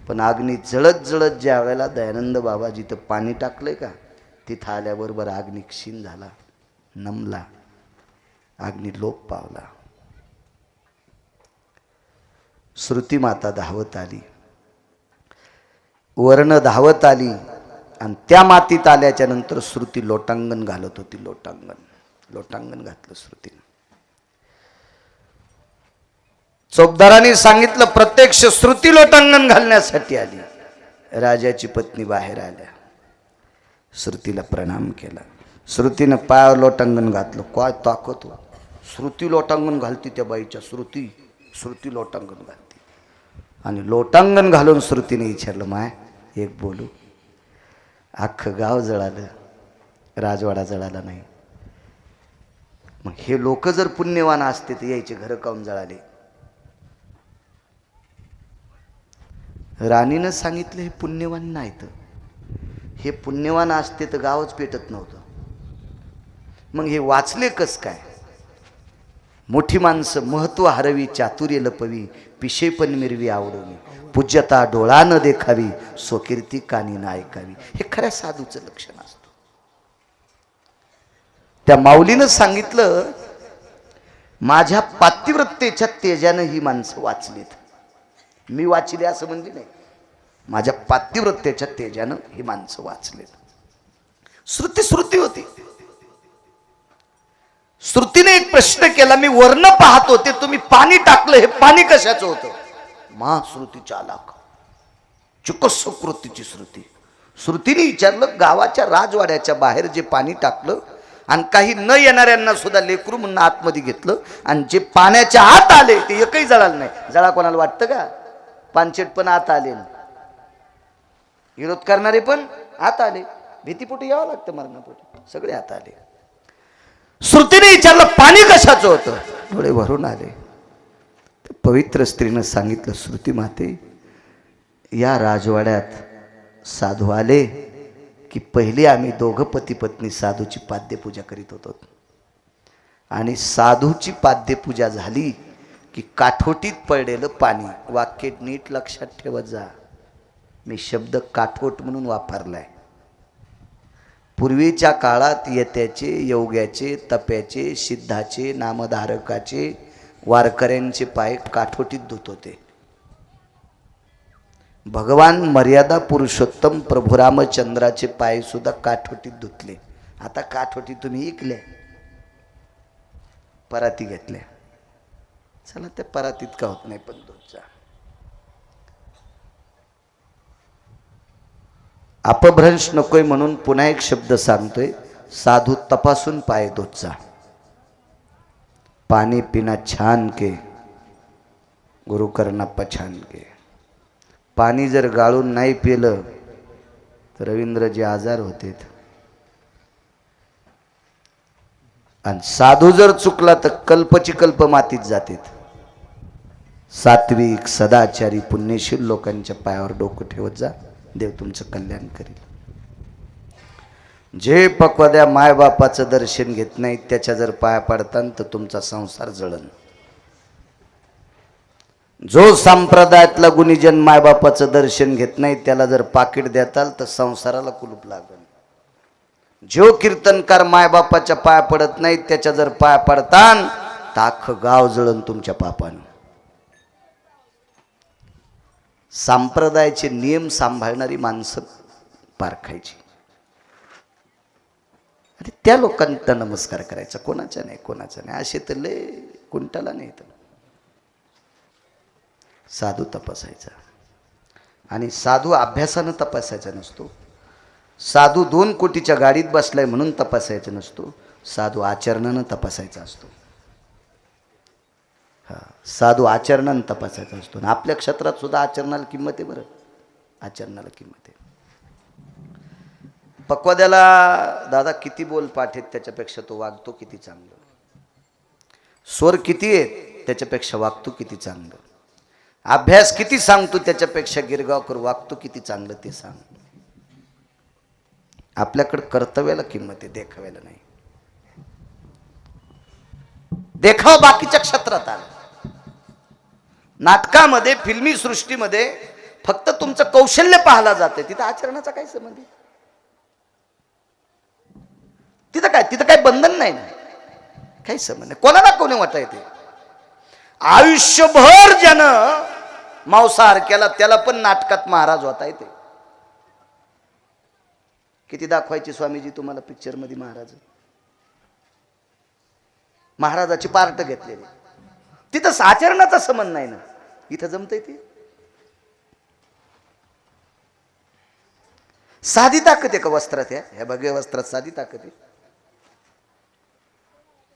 पण अग्नी जळत जळत ज्या वेळेला दयानंद बाबा जिथं पाणी टाकलंय का तिथं आल्याबरोबर अग्नी क्षीण झाला, नमला, अग्नी लोप पावला. श्रुती माता धावत आली, वर्ण धावत आली, आणि त्या मातीत आल्याच्या नंतर श्रुती लोटांगण घालत होती. लोटांगण घातलं श्रुतीनं. चौबदारांनी सांगितलं प्रत्यक्ष श्रुती लोटांगण घालण्यासाठी आली. राजाची पत्नी बाहेर आल्या, श्रुतीला प्रणाम केला. श्रुतीनं पायावर लोटांगण घातलं. काय ताकद हो, श्रुती लोटांगण घालती त्या बाईच्या. श्रुती लोटांगण घालती. आणि लोटांगण घालून श्रुतीने विचारलं, माय एक बोलू? अख्खं गाव जळालं, राजवाडा जळाला नाही. मग हे लोक जर पुण्यवान असते तर यायचे घर काऊन जळाले? राणीनं सांगितलं हे पुण्यवान नाहीत, हे पुण्यवान असते तर गावच पेटत नव्हतं. मग हे वाचले कस काय? मोठी माणसं महत्व हरवी, चातुर्य लपवी, पिशे पण मिरवी आवडवी, पूज्यता डोळा न देखावी, स्वकीर्ती कानी न ऐकावी. हे खऱ्या साधूचं लक्षण असतं. त्या माऊलीनं सांगितलं माझ्या पातिव्रत्येच्या तेजानं ही माणसं वाचलीत. मी वाचले असं म्हणजे नाही, माझ्या पातिव्रत्येच्या तेजानं ही माणसं वाचलीत. श्रुती होती. श्रुतीने एक प्रश्न केला, मी वर्ण पाहत होते तुम्ही पाणी टाकलं, हे पाणी कशाचं होतं? महाश्रुती चालाक, चुकस्कृतीची श्रुती. श्रुतीने विचारलं, गावाच्या राजवाड्याच्या बाहेर जे पाणी टाकलं आणि काही न येणाऱ्यांना सुद्धा लेकरू म्हणून आतमध्ये घेतलं, आणि जे पाण्याच्या आत आले ते एकही जळालं नाही. जळा कोणाला वाटतं का? पानचेट पण आत आले, विरोध करणारे पण आत आले, भीतीपोटी यावं लागतं, मरणापोटी सगळे आत आले. श्रुतीने विचारलं पाणी कशाचं होतं? डोळे भरून आले. पवित्र स्त्रीनं सांगितलं, श्रुती माते, या राजवाड्यात साधू आले की पहिले आम्ही दोघं पती पत्नी साधूची पाद्यपूजा करीत होतो, आणि साधूची पाद्यपूजा झाली की काठोटीत पडलेलं पाणी, वाक्य नीट लक्षात ठेवत जा, मी शब्द काठोट म्हणून वापरलाय. पूर्वीच्या काळात येत्याचे, योग्याचे, तप्याचे, सिद्धाचे, नामधारकाचे, वारकऱ्यांचे पाय काठोटीत धुत होते. भगवान मर्यादा पुरुषोत्तम प्रभू रामचंद्राचे पाय सुद्धा काठोटीत धुतले. आता काठोटी तुम्ही इकल्या, पराती घेतल्या. चला त्या परातीत का होत नाही, पण धुतचा. अपभ्रंश नकोय म्हणून पुन्हा एक शब्द सांगतोय, साधू तपासून पाय धुतचा. पाणी पिना छान के, गुरु करना पछान के. पाणी जर गाळून नाही पिलं तर रवींद्रजी आजार होते, आणि साधू जर चुकला तर कल्पची कल्प मातीत जातात. सात्विक सदाचारी पुण्यशील लोकांच्या पायावर डोकं ठेवत जा, देव तुमचं कल्याण करेल. जे पक्वाद्या मायबापाचं दर्शन घेत नाही त्याच्या जर पाया पडतान तर तुमचा संसार जळन. जो संप्रदायातला गुणीजन मायबापाचं दर्शन घेत नाही त्याला जर पाकिट देताल तर संसाराला कुलूप लागल. जो कीर्तनकार मायबापाच्या पाया पडत नाही त्याच्या जर पाया पडतान तर अख्खं गाव जळन तुमच्या पापानं. संप्रदायाचे नियम सांभाळणारी माणसं पारखायची, आणि त्या लोकांना नमस्कार करायचा, कोणाचा नाही. असे तर लय कुंटाला नाही. तर साधू तपासायचा, आणि साधू अभ्यासानं तपासायचा नसतो. साधू 2 कोटीच्या गाडीत बसलाय म्हणून तपासायचा नसतो. साधू आचरणानं तपासायचा असतो. साधू आचरणानं तपासायचा असतो. आणि आपल्या क्षेत्रात सुद्धा आचरणाला किंमत आहे. बरं, आचरणाला किंमत आहे. पक्वाद्याला दादा किती बोल पाठ आहेत त्याच्यापेक्षा तो वागतो किती चांगलं. स्वर किती आहेत त्याच्यापेक्षा वागतो किती चांगलं. अभ्यास किती सांगतो त्याच्यापेक्षा गिरगावकर वागतो किती चांगलं ते सांग. आपल्याकडे कर्तव्याला किंमत आहे, देखाव्याला नाही. देखाव बाकीच्या क्षेत्रात आला. नाटकामध्ये, फिल्मी सृष्टीमध्ये फक्त तुमचं कौशल्य पाहला जाते, तिथं आचरणाचा काय संबंध? तिथं काय बंधन नाही ना, काही संबंध नाही. कोणाला कोणी वाटा येते. आयुष्यभर ज्यानं मांसाहार केला त्याला पण नाटकात महाराज होता येते. किती दाखवायचे स्वामीजी तुम्हाला पिक्चर मध्ये महाराजाची पार्ट घेतलेली. तिथं आचरणाचा संबंध नाही ना, इथं जमतंय ते. साधी ताकद आहे का वस्त्रात? ह्या भगव्या वस्त्रात साधी ताकद आहे.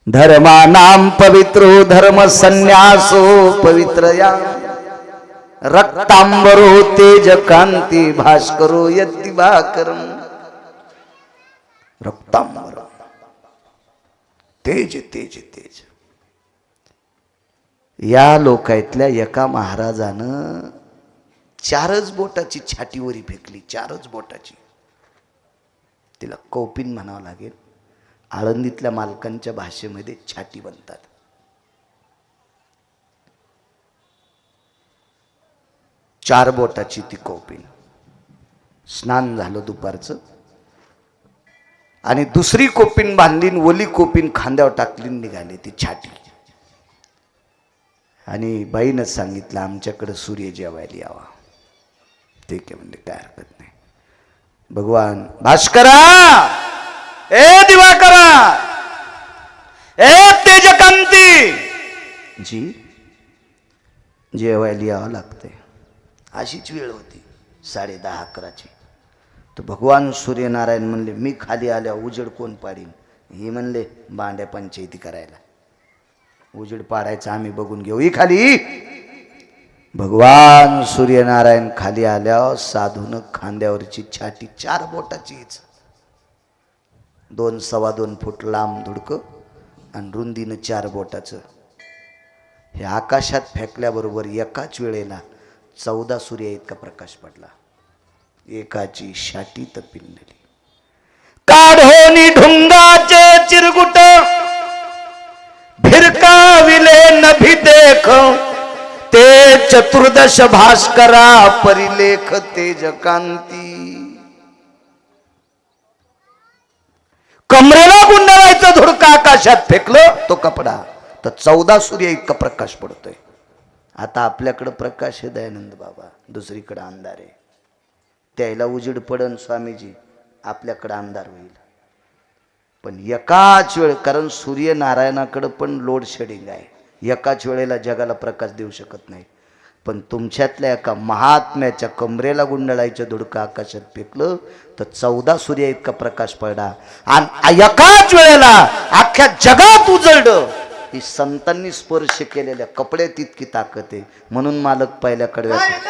धर्मानाम पवित्रो धर्म संन्यासो पवित्र या रक्तांबरो तेज कांती भास्करो यती भाकरम. रक्तांबर, तेज तेज तेज. या लोकायतल्या एका महाराजानं 4च बोटाची छातीवरी फेकली, 4च बोटाची. तिला कौपिन म्हणावं लागेल. आळंदीतल्या मालकांच्या भाषेमध्ये छाती बनतात. चार बोटाची ती कौपिन. स्नान झालं दुपारचं आणि दुसरी कोपिन बांधली, ओली कोपिन खांद्यावर टाकली, निघाली ती छाटी. आणि बाईनं सांगितलं आमच्याकडे सूर्य जेवायला यावा. ठीक आहे म्हणजे काय हरकत नाही. भगवान भास्करा, ए दिवाकरा, ए तेजकांती जी, जेवायला यावं लागतंय. अशीच वेळ होती 10:30-11ची. तर भगवान सूर्यनारायण म्हणले मी खाली आल्या उजेड कोण पाडीन? हे म्हणले बांड्या पंचायती करायला. उजेड पाडायचा आम्ही बघून घेऊ, ही खाली. भगवान सूर्यनारायण खाली आल्यावर साधून खांद्यावरची छाती 4 बोटाचीच, 2 सव्वा 2 फूट लांब धुडकं आणि रुंदीनं 4 बोटाचं. हे आकाशात फेकल्याबरोबर एकाच वेळेला 14 सूर्य इतका प्रकाश पडला. एकाची छाती तपिनली. काढोनी ढुंगाचे चिरगुट भिरकाविले नभी देख, ते चतुर्दश भास्करा परिलेख तेजकांती. कमरेला गुंडाळायचं धुडका आकाशात फेकलं तो कपडा तर 14 सूर्य इतका प्रकाश पडतोय. आता आपल्याकडे प्रकाश आहे दयानंद बाबा, दुसरीकडे अंधार आहे. त्याला उजेड पडन स्वामीजी, आपल्याकडे अंधार होईल. पण एकाच वेळ, कारण सूर्यनारायणाकडे पण लोड शेडिंग आहे, एकाच वेळेला जगाला प्रकाश देऊ शकत नाही. पण तुमच्यातल्या एका महात्म्याच्या कमरेला गुंडाळायचं धुडकं आकाशात फेकलं तर 14 सूर्य इतका प्रकाश पडला आणि एकाच वेळेला अख्ख्या जगात उजळलं. ही संतांनी स्पर्श केलेल्या कपड्यात इतकी ताकद आहे. म्हणून मालक पहिल्या कडव्यात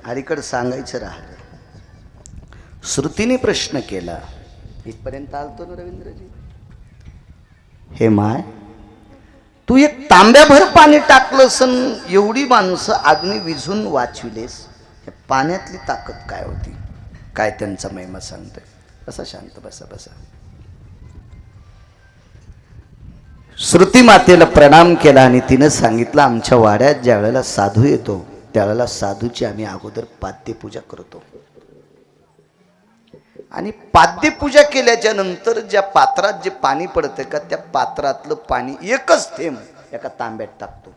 अलीकडे सांगायचं राहिलं. श्रुतीने प्रश्न केला, इथपर्यंत आलतो ना रवींद्रजी. हे माय, तू एक तांब्याभर पाणी टाकलंस, एवढी माणसं अग्नी विझून वाचविलेस, हे पाण्यातली ताकद काय होती? काय त्यांचा महिमा सांगतोय. बसा शांत, बसा बसा. श्रुती मातेला प्रणाम केला आणि तिनं सांगितलं आमच्या वाड्यात ज्या वेळेला साधू येतो त्यावेळेला साधूची आम्ही अगोदर पाद्यपूजा करतो. आणि पाद्यपूजा केल्याच्या नंतर ज्या पात्रात जे पाणी पडतं का त्या पात्रातलं पाणी एकच थेंब एका तांब्यात टाकतो,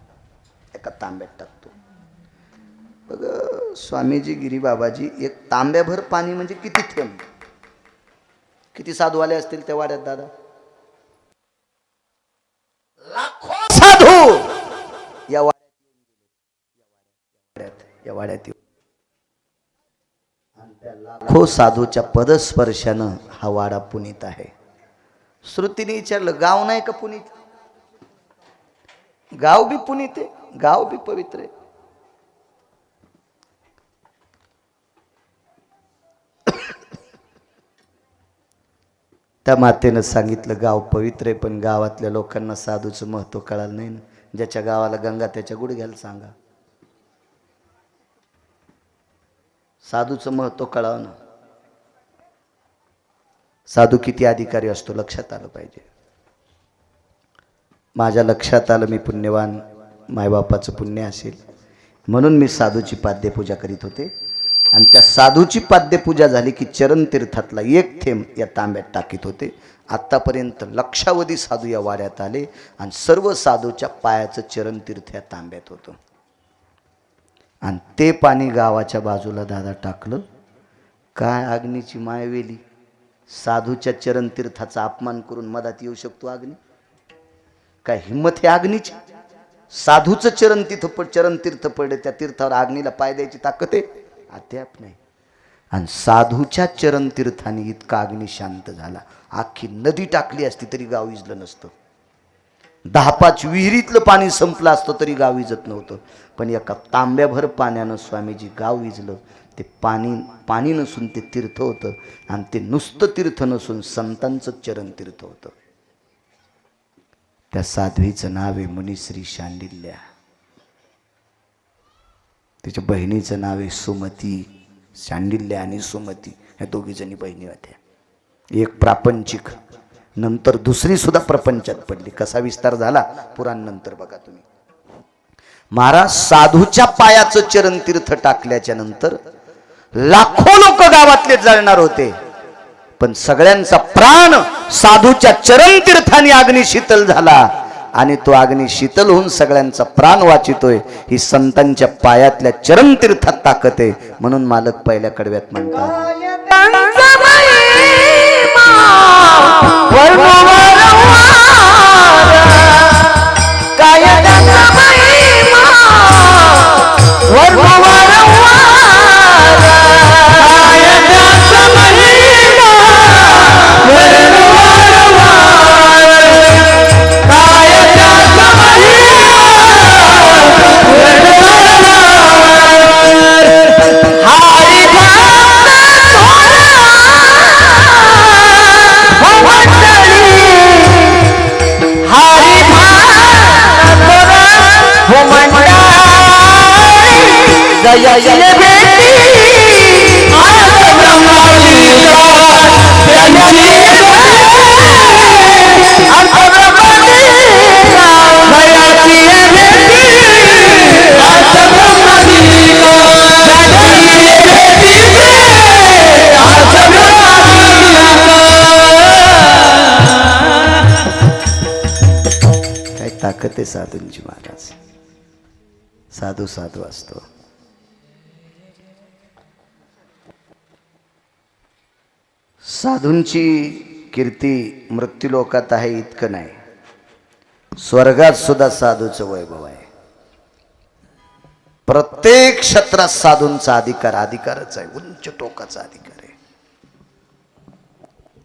एका तांब्यात टाकतो. बघ स्वामीजी गिरीबाबाजी, एक तांब्याभर पाणी म्हणजे किती थेंब? किती साधू आले असतील त्या वाड्यात दादा? या वाड्यात येऊ. लाखो साधूच्या पदस्पर्शानं हा वाडा पुनीत आहे. श्रुतीने विचारलं गाव नाही का पुनीत? गाव बी पुनीत आहे, गाव बी पवित्र आहे. त्या मातेनं सांगितलं गाव पवित्र आहे, पण गावातल्या लोकांना साधूचं महत्व कळालं नाही ना. ज्याच्या गावाला गंगा त्याच्या गुडघ्याला सांगा. साधूचं महत्व कळावं ना. साधू किती अधिकारी असतो लक्षात आलं पाहिजे. माझ्या लक्षात आलं मी पुण्यवान, मायबापाचं पुण्य असेल म्हणून मी साधूची पाद्यपूजा करीत होते. आणि त्या साधूची पाद्यपूजा झाली की चरणतीर्थातला एक थेंब या तांब्यात टाकीत होते. आत्तापर्यंत लक्षावधी साधू या वाड्यात आले आणि सर्व साधूच्या पायाचं चरणतीर्थ या तांब्यात होतं. आणि ते पाणी गावाच्या बाजूला दादा टाकलं. काय अग्नीची मायवेली. साधूच्या चरणतीर्थाचा अपमान करून मधात येऊ शकतो अग्नी? काय हिंमत आहे अग्नीची? साधूचं चरणतीर्थ पडले, त्या तीर्थावर अग्नीला पाय द्यायची ताकद आहे? अद्याप नाही. आणि साधूच्या चरणतीर्थाने इतका अग्नी शांत झाला. अख्खी नदी टाकली असती तरी गाव इजलं नसतं. 10-5 विहिरीतलं पाणी संपलं असतं तरी गाव इजत नव्हतं. पण एका तांब्याभर पाण्यानं स्वामीजी गाव विजलं. ते पाणी नसून ते तीर्थ होतं. आणि ते नुसतं तीर्थ नसून संतांचं चरण तीर्थ होतं. त्या साध्वीचं नाव आहे मुनिश्री शांडिल्य. तिच्या बहिणीचं नाव आहे सुमती. शांडिल्य आणि सुमती ह्या दोघी जणी बहिणी होत्या. एक प्रापंचिक, नंतर दुसरी सुद्धा प्रपंचात पडली. कसा विस्तार झाला पुराण नंतर बघा तुम्ही. महाराज साधूच्या पायाचं चरणतीर्थ टाकल्याच्या नंतर लाखो लोक गावातले जळणार होते. पण सगळ्यांचा प्राण साधूच्या चरणतीर्थाने अग्नी शीतल झाला. आणि तो अग्नी शीतल होऊन सगळ्यांचा प्राण वाचितोय. ही संतांच्या पायातल्या चरणतीर्थात ताकद आहे. म्हणून मालक पहिल्या कडव्यात म्हणतात ताकद आहे साधूंची. महाराज साधू साधू असतो. साधूंची कीर्ती मृत्यूलोकात आहे इतकं नाही, स्वर्गात सुद्धा साधूचं वैभव आहे. प्रत्येक क्षेत्रात साधूंचा अधिकारच आहे. उंच टोकाचा अधिकार आहे.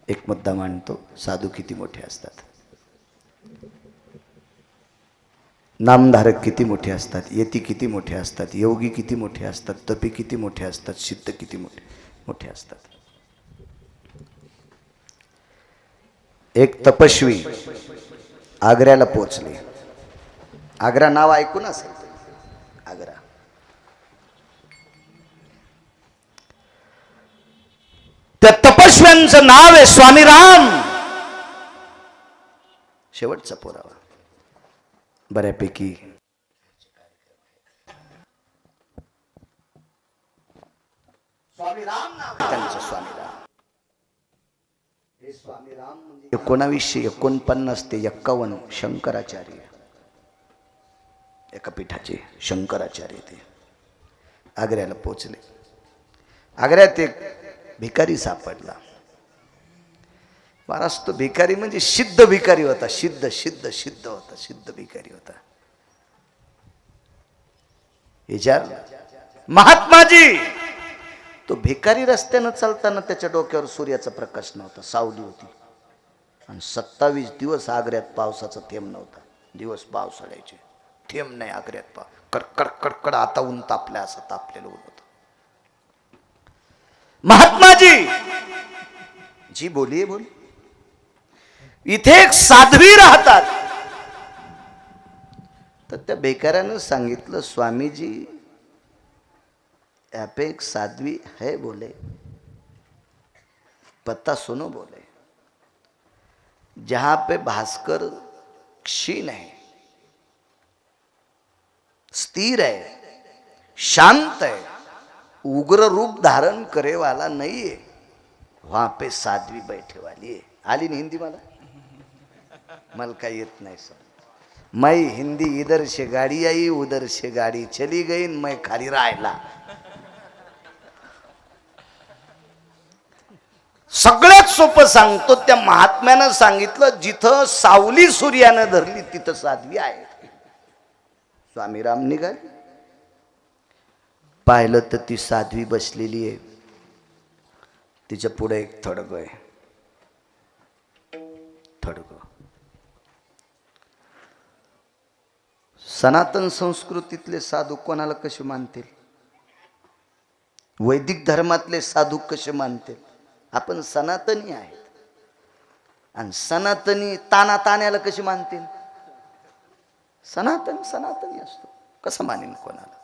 एक मुद्दा मांडतो. साधू किती मोठे असतात, नामधारक किती मोठे असतात, यती किती मोठे असतात, योगी किती मोठे असतात, तपी किती मोठे असतात, सिद्ध किती मोठे असतात. एक तपस्वी आग्र्याला पोचले. आग्रा नाव ऐकून असेल. आग्रा त्या तपस्व्यांचं नाव आहे स्वामी राम. शेवटचा पुरावा बऱ्यापैकी स्वामी राम नाव त्यांचं. स्वामी राम हे स्वामी राम म्हणजे 1949 ते 51 शंकराचार्य एका पीठाचे शंकराचार्य ते आग्र्याला पोचले. आग्र्यात एक भिकारी सापडला. महाराज तो भिकारी म्हणजे सिद्ध भिकारी होता. सिद्ध भिकारी होता. विचारलं महात्माजी तो भिकारी रस्त्यानं चालताना त्याच्या डोक्यावर सूर्याचा प्रकाश नव्हता, सावली होती. आणि 27 दिवस आग्र्यात पावसाचा थेंब नव्हता. दिवस पावसाळ्याचे, थेंब नाही आग्र्यात. कडकड कडकड आता ऊन तापल्या, असं तापलेलं ऊन होतं. महात्माजी जी बोलिये बोल. इथे एक साध्वी राहतात. तर त्या बेकारानं सांगितलं, स्वामीजी यहाँ पे एक साध्वी है बोले, पता सुनो बोले, जहां पे भास्कर क्षीण है, स्थिर है, शांत है, उग्र रूप धारण करे वाला नहीं है, वहां पे साध्वी बैठे वाली है. आली नहीं हिंदी मला का येत नाही सर. मैं हिंदी इधर से गाड़ी आई उधर से गाड़ी चली गई, मैं खाली राहिला. सगळ्यात सोपं सांगतो. त्या महात्म्यानं सांगितलं, जिथं सावली सूर्यानं धरली तिथं साध्वी आहे. स्वामी राम निघाले. पाहिलं तर ती साध्वी बसलेली आहे. तिच्या पुढे एक थडग आहे. थडग. सनातन संस्कृतीतले साधू कोणाला कसे मानतील? वैदिक धर्मातले साधू कसे मानतील? आपण सनातनी आहेत. आणि सनातनी तानाताण्याला कशी मानतील? सनातन सनातनी असतो, कसं मानेन कोणाला?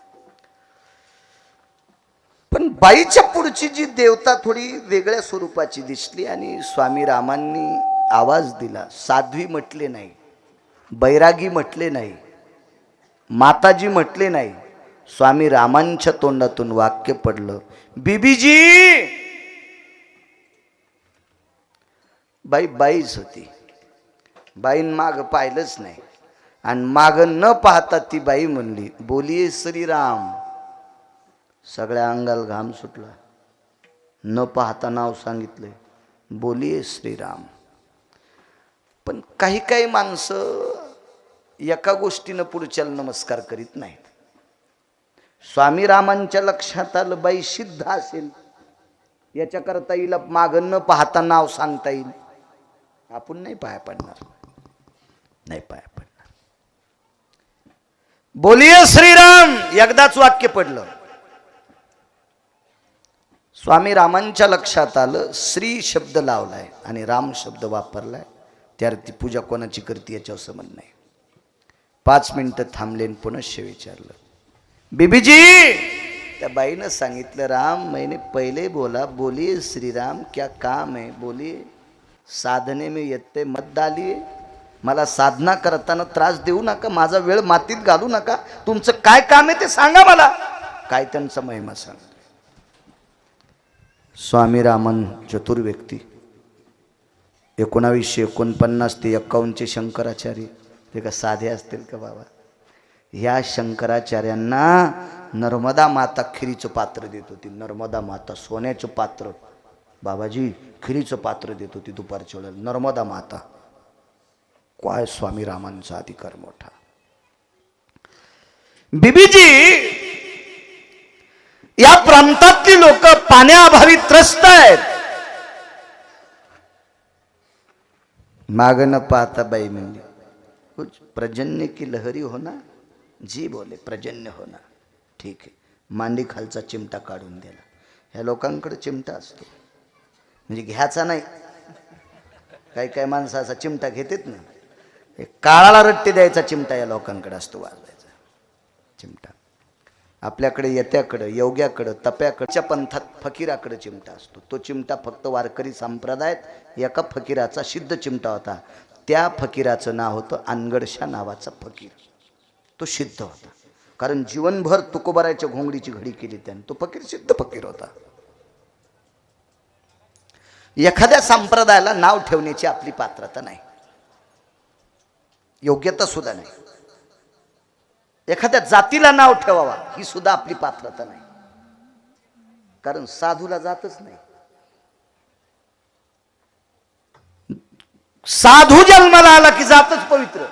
पण बाईच्या पुढची जी देवता थोडी वेगळ्या स्वरूपाची दिसली. आणि स्वामी रामांनी आवाज दिला. साध्वी म्हटले नाही, बैरागी म्हटले नाही, माताजी म्हटले नाही. स्वामी रामांच्या तोंडातून वाक्य पडलं, बीबीजी. बाई बाईच होती. बाईन माग पाहिलंच नाही. आणि माग न पाहता ती बाई म्हणली, बोलिये श्रीराम. सगळ्या अंगाला घाम सुटला. न पाहता नाव सांगितलंय, बोलिये श्रीराम. पण काही काही माणसं एका गोष्टीनं पुढच्याला नमस्कार करीत नाहीत. स्वामी रामांच्या लक्षात आलं, बाई सिद्ध असेल, याच्याकरता हिला माग न पाहता नाव सांगता येईल. आपण नाही पाया पडणार, नाही पाया पडणार. बोलिये श्रीराम एकदाच वाक्य पडलं. स्वामी रामांच्या लक्षात आलं, श्री शब्द लावलाय आणि राम शब्द वापरलाय, त्यावर ती पूजा कोणाची करते याच्यावर संबंध नाही. 5 मिनिटं थांबले, पुनश्च विचारलं, बीबीजी. त्या बाईनं सांगितलं, राम मैंने पहले बोला, बोलिए श्रीराम, क्या काम है बोलिए. साधने में येते मत डालिए. मला साधना करताना त्रास देऊ नका, माझा वेळ मातीत घालू नका. तुमचं काय काम आहे ते सांगा मला. काय त्यांचा महिमा सांग. स्वामी रामन चतुर व्यक्ती. 1949 ते 51 शंकराचार्य. ते का साधे असतील का बाबा? ह्या शंकराचार्यांना नर्मदा माता खिरीचं पात्र देत होती. नर्मदा माता सोन्याचं पात्र, बाबाजी खिरीचं पात्र देत होती दुपारच्या वेळेला. नर्मदा माता. काय स्वामी रामांचा अधिकार मोठा. बीबीजी, या प्रांतातली लोक पाण्याअभावी त्रस्त आहेत. माग न पाहता बाई म्हणली, कुछ प्रजन्य की लहरी होना. जी बोले प्रजन्य होना. ठीक आहे. मांडी खालचा चिमटा काढून दिला. ह्या लोकांकडे चिमटा असतो, म्हणजे घ्यायचा नाही. काही काही माणसं असा चिमटा घेतात ना, काळाला रट्टे द्यायचा चिमटा या लोकांकडे असतो, वाजवायचा चिमटा. आपल्याकडे येत्याकडं, योग्याकडं, तप्याकडच्या पंथात फकीराकडे चिमटा असतो. तो चिमटा फक्त वारकरी संप्रदायात एका फकीराचा सिद्ध चिमटा होता. त्या फकीराचं नाव होतं अनगडशा नावाचा फकीर. तो सिद्ध होता, कारण जीवनभर तुकोबाराच्या घोंगडीची घडी केली त्याने. तो फकीर सिद्ध फकीर होता. एखाद्या संप्रदायाला नाव ठेवण्याची आपली पात्रता नाही, योग्यता सुद्धा नाही. एखाद्या जातीला नाव ठेवावा ही सुद्धा आपली पात्रता नाही, कारण साधूला जातच नाही. साधू जन्माला आला की जातच पवित्र.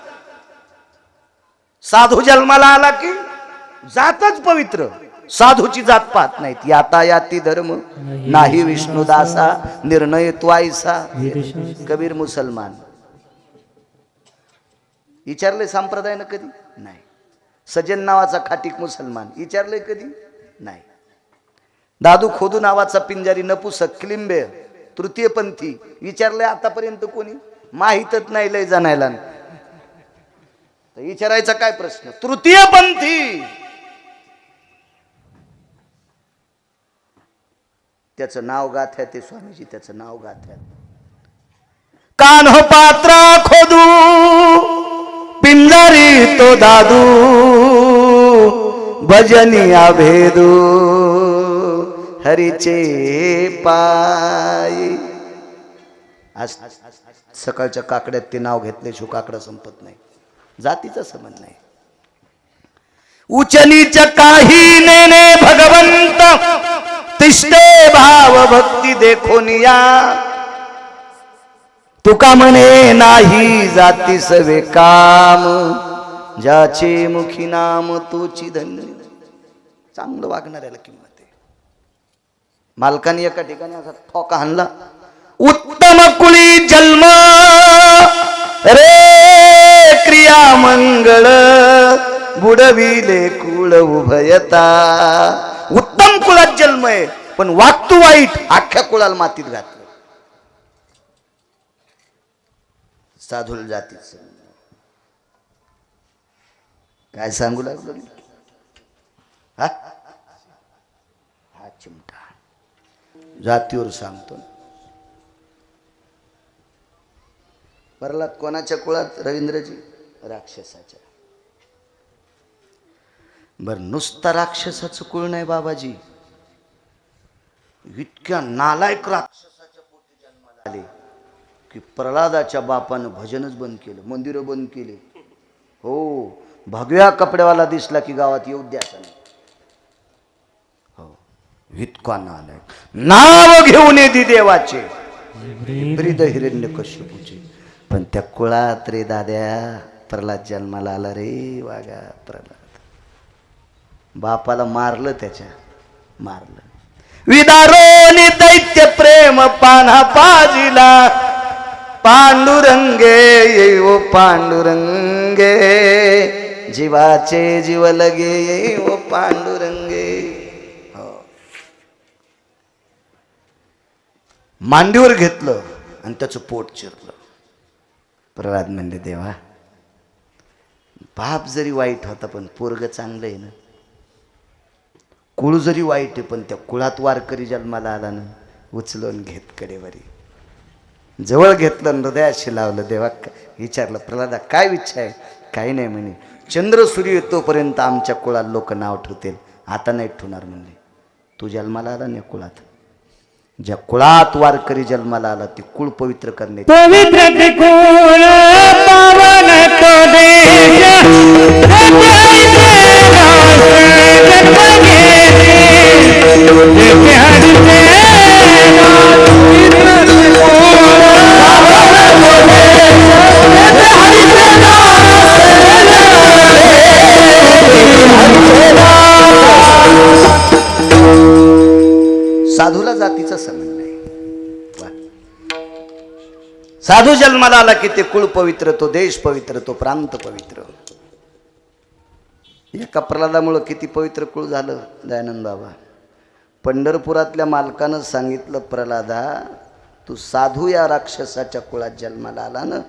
साधू जन्माला आला की जातच पवित्र. साधूची जात पाहत नाहीत. यातायाती धर्म नाही विष्णुदासा, निर्णय त्वायसा. कबीर मुसलमान. विचारले संप्रदायानं कधी नाही. सजन नावाचा खाटीक मुसलमान विचारले कधी नाही. दादू खोदू नावाचा पिंजारी नपुसक क्लिंबे तृतीयपंथी विचारले आतापर्यंत कोणी? माहीतच नाही लय जाणायला. विचारायचा काय प्रश्न? तृतीयपंथी त्याचं नाव गाथ्या ते स्वामीजी त्याचं नाव गाथ्या. कान्ह पात्रा खोदू पिंजारी तो दादू भजनिया भेदू हरीचे पायी. आज सकाळच्या काकड्यात ते नाव घेतले शो काकडं संपत नाही. जातीचा संबंध नाही. उच्च नीच काही नेने भगवंत तिष्ठे भाव भक्ती देखोनिया. तुका म्हणे नाही जाती सवे काम ज्याचे मुखी नाम तोची धन्य. चांगलं वागणाऱ्याला किंमत आहे. मालकाने एका ठिकाणी असा ठोका हाणला. उत्तम कुळी जन्म रे क्रिया मंगळ बुडविले कुळ उभयता. उत्तम कुळात जन्म आहे पण वागतू वाईट अख्ख्या कुळाला मातीत घातलं. साधूल जातीच काय सांगू लागलो? हा चिमटा जातीवर सांगतो. प्रल्हाद कोणाच्या कुळात? रवींद्रजी राक्षसाच्या. बर नुसता राक्षसाचं कुळ नाही बाबाजी, इतक्या नालायक राक्षसाच्या पोटी जन्माला आले की प्रल्हादाच्या बापानं भजनच बंद केलं, मंदिरं बंद केली. हो, भगव्या कपड्यावाला दिसला की गावात येऊ द्यायचा नाही. हो, इतका नालायक. नाव घेऊन येते देवाचे ब्रीद हिरण्यकश्यपूचे. पण त्या कुळात रे दाद्या प्रल्हाद जन्माला आला रे. वागा प्रल्हाद बापाला मारलं, त्याच्या मारलं. विदारोनी दैत्य प्रेम पाना पाजिला पांडुरंगे येऊ पांडुरंगे जीवाचे जीव लगे येऊ पांडुरंगे. हो, मांडीवर घेतलं आणि त्याचं पोट चिरलं. प्रल्हाद म्हणले देवा बाप जरी वाईट होता पण पोरग चांगलं आहे ना. कुळ जरी वाईट आहे पण त्या कुळात वारकरी जन्माला आला ना. उचलून घेत कडेवरी जवळ घेतलं, हृदयाशी लावलं. देवा विचारलं प्रल्हादा काय इच्छा आहे? काही नाही म्हणे. चंद्र सूर्य येतोपर्यंत आमच्या कुळात लोक नाव ठेवतील, आता नाही ठेवणार म्हणले. तू जन्माला आला नाही कुळात, ज्या कुळात वारकरी जन्माला आला ते कुळ पवित्र करणे. पवित्र कुळ पावन तो साधूला जातीचा संबंध नाही. साधू जन्माला आला की ते कुळ पवित्र, तो देश पवित्र, तो प्रांत पवित्र. एका प्रल्हादामुळं किती पवित्र कुळ झालं दयानंद बाबा. पंढरपुरातल्या मालकानं सांगितलं प्रल्हादा तू साधू या राक्षसाच्या कुळात जन्माला आला ना,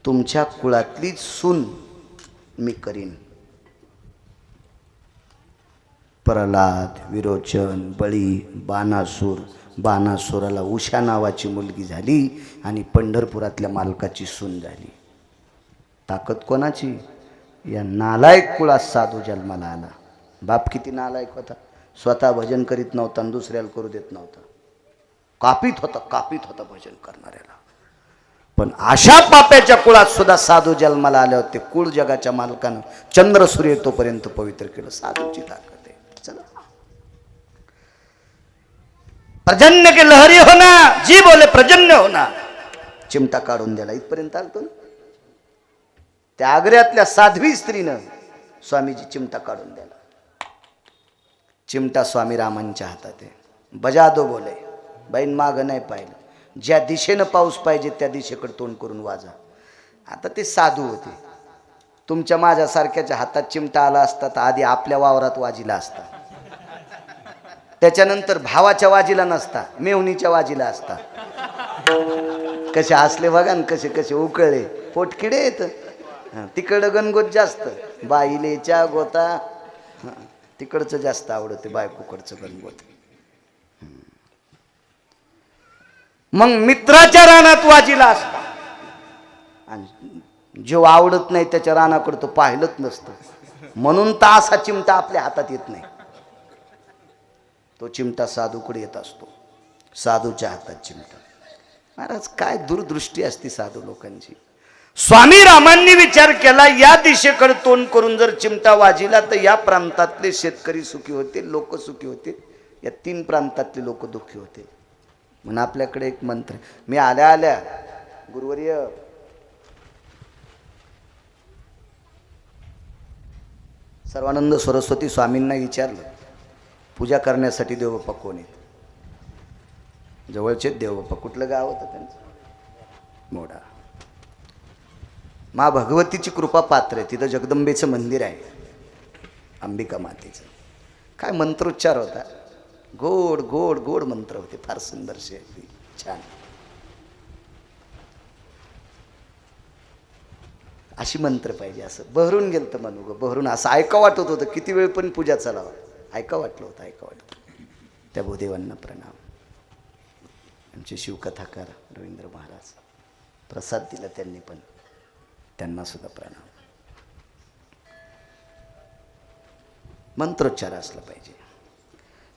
तुमच्या कुळातली सून मी करीन. प्रल्हाद, विरोचन, बळी, बाणासूर. बाणासुराला उषा नावाची मुलगी झाली आणि पंढरपुरातल्या मालकाची सून झाली. ताकद कोणाची? या नालायक कुळात साधू जन्माला आला. बाप किती नालायक होता, स्वतः भजन करीत नव्हता आणि दुसऱ्याला करू देत नव्हता. कापीत होता भजन करणाऱ्याला. पण अशा पाप्याच्या कुळात सुद्धा साधू जन्माला आले होते. कुळ जगाच्या मालकानं चंद्र सूर्य तोपर्यंत पवित्र केलं. साधूची ताकद आहे. चला, प्रजन्य के लहरी होना, जी बोले प्रजन्य होना. चिमटा काढून द्याला इथपर्यंत आलतो ना. त्या आग्र्यातल्या साध्वी स्त्रीनं स्वामीजी चिमटा काढून द्याला. चिमटा स्वामी रामांच्या हातात आहे. बजा दो बोले, बाईन मागं नाही पाहिलं, ज्या दिशेनं पाऊस पाहिजे त्या दिशेकडे तोंड करून वाजा. आता ते साधू होते. तुमच्या माझ्यासारख्याच्या हातात चिमटा आला असता तर आधी आपल्या वावरात वाजिला असता, त्याच्यानंतर भावाच्या वाजीला नसता, मेवणीच्या वाजीला असता. कसे हसले बघा न, कसे कसे उकळले. पोटकिडे येत तिकडं गणगोत जास्त, बाईलेच्या गोता तिकडचं जास्त आवडते, बायकोकडचं गणगोत. मग मित्राच्या रानात वाजीला असता, आणि जो आवडत नाही त्याच्या रानाकडे तो पाहिलंच नसतं. म्हणून तर असा चिमटा आपल्या हातात येत नाही. तो चिमटा साधूकडे येत असतो, साधूच्या हातात चिमटा. महाराज काय दूरदृष्टी असती साधू लोकांची. स्वामी रामांनी विचार केला, या दिशेकडे तोंड करून जर चिमटा वाजिला तर या प्रांतातले शेतकरी सुखी होतील, लोक सुखी होतील, या 3 प्रांतातले लोक दुःखी होतील. म्हणून आपल्याकडे एक मंत्र. मी आल्या आल्या गुरुवर्य सर्वानंद सरस्वती स्वामींना विचारलं, पूजा करण्यासाठी देवबाप्पा कोण आहेत? जवळचे देवबाप्पा. कुठलं गाव होतं त्यांचं? मोडा. मा भगवतीची कृपा पात्र आहे, तिथं जगदंबेचं मंदिर आहे, अंबिका मातेचं. काय मंत्रोच्चार होता, गोड गोड गोड मंत्र होते, फार सुंदरसे, छान. अशी मंत्र पाहिजे. असं बहरून गेलं तर म्हणू ग, बहरून असं ऐका वाटत होतं. किती वेळ पण पूजा चालावं, ऐका वाटलं होतं, ऐका वाटत. त्या भूदेवांना प्रणाम. आमचे शिवकथाकार रवींद्र महाराज प्रसाद दिला त्यांनी, पण त्यांना सुद्धा प्रणाम. मंत्रोच्चार असला पाहिजे.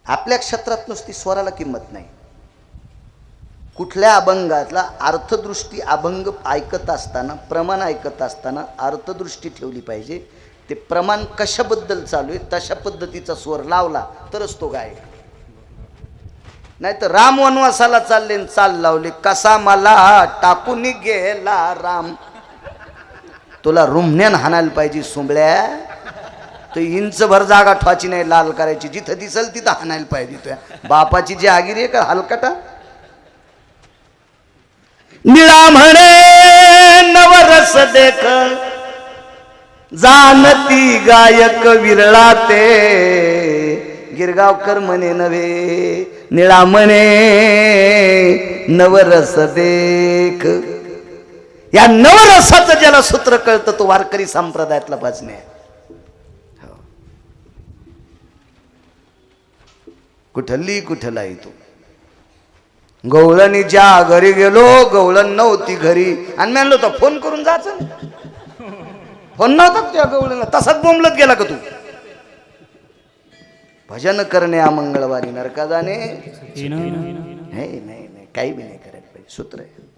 आपल्या क्षेत्रात नुसती स्वराला किंमत नाही. कुठल्या अभंगातला अर्थदृष्टी अभंग ऐकत असताना, प्रमाण ऐकत असताना अर्थदृष्टी ठेवली पाहिजे. ते प्रमाण कशाबद्दल चालू आहे तशा पद्धतीचा स्वर लावला तरच तो गायक. नाही तर राम वनवासाला चालले, चाल लावली, कसा मला टाकून गेला राम. तुला रुमण्यान हाणायला पाहिजे सुंबळ्या. तो इंचभर जागा ठवाची नाही, लाल करायची, जिथं दिसल तिथं हाणायला पाहिजे. तुया बापाची जी आगिरी आहे का हलकटा. निळा म्हणे नवरस देख, जानती गायक विरळा ते. गिरगावकर म्हणे नव्हे, निळा म्हणे नवरस देख. या नवरसाचं ज्याला सूत्र कळतं तो वारकरी संप्रदायातला भजने. कुठली कुठला येतो. गवळणी ज्या घरी गेलो, गवळण नव्हती घरी, आणि म्हणलो तर फोन करून जायचं. फोन नव्हता त्या गवळणीला, तसाच बोंबलत गेला का तू. भजन करणे मंगळवारी नरका जाणे. नाही नाही नाही, काही बी नाही करायला पाहिजे. सूत्र आहे.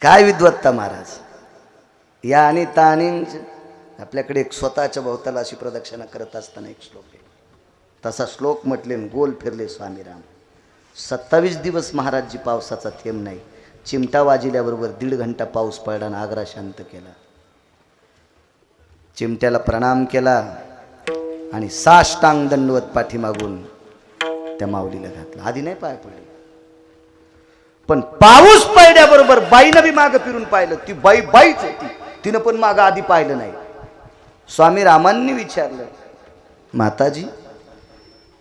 काय विद्वत्ता महाराज. या आणि ताणींच आपल्याकडे एक स्वतःच्या भोवताला अशी प्रदक्षिणा करत असताना एक श्लोक आहे. तसा श्लोक म्हटले, गोल फिरले स्वामीराम. 27 दिवस महाराजजी पावसाचा थेंब नाही. चिमटा वाजिल्याबरोबर 1.5 घंटा पाऊस पडला आणि आग्रा शांत केला. चिमट्याला प्रणाम केला आणि साष्टांग दंडवत पाठीमागून त्या माऊलीला घातला. आधी नाही पाय पडले, पण पाऊस पडल्याबरोबर बाईनं बी मागं फिरून पाहिलं. ती बाई बाईच होती, तिनं पण मागं आधी पाहिलं नाही. स्वामी रामांनी विचारलं, माताजी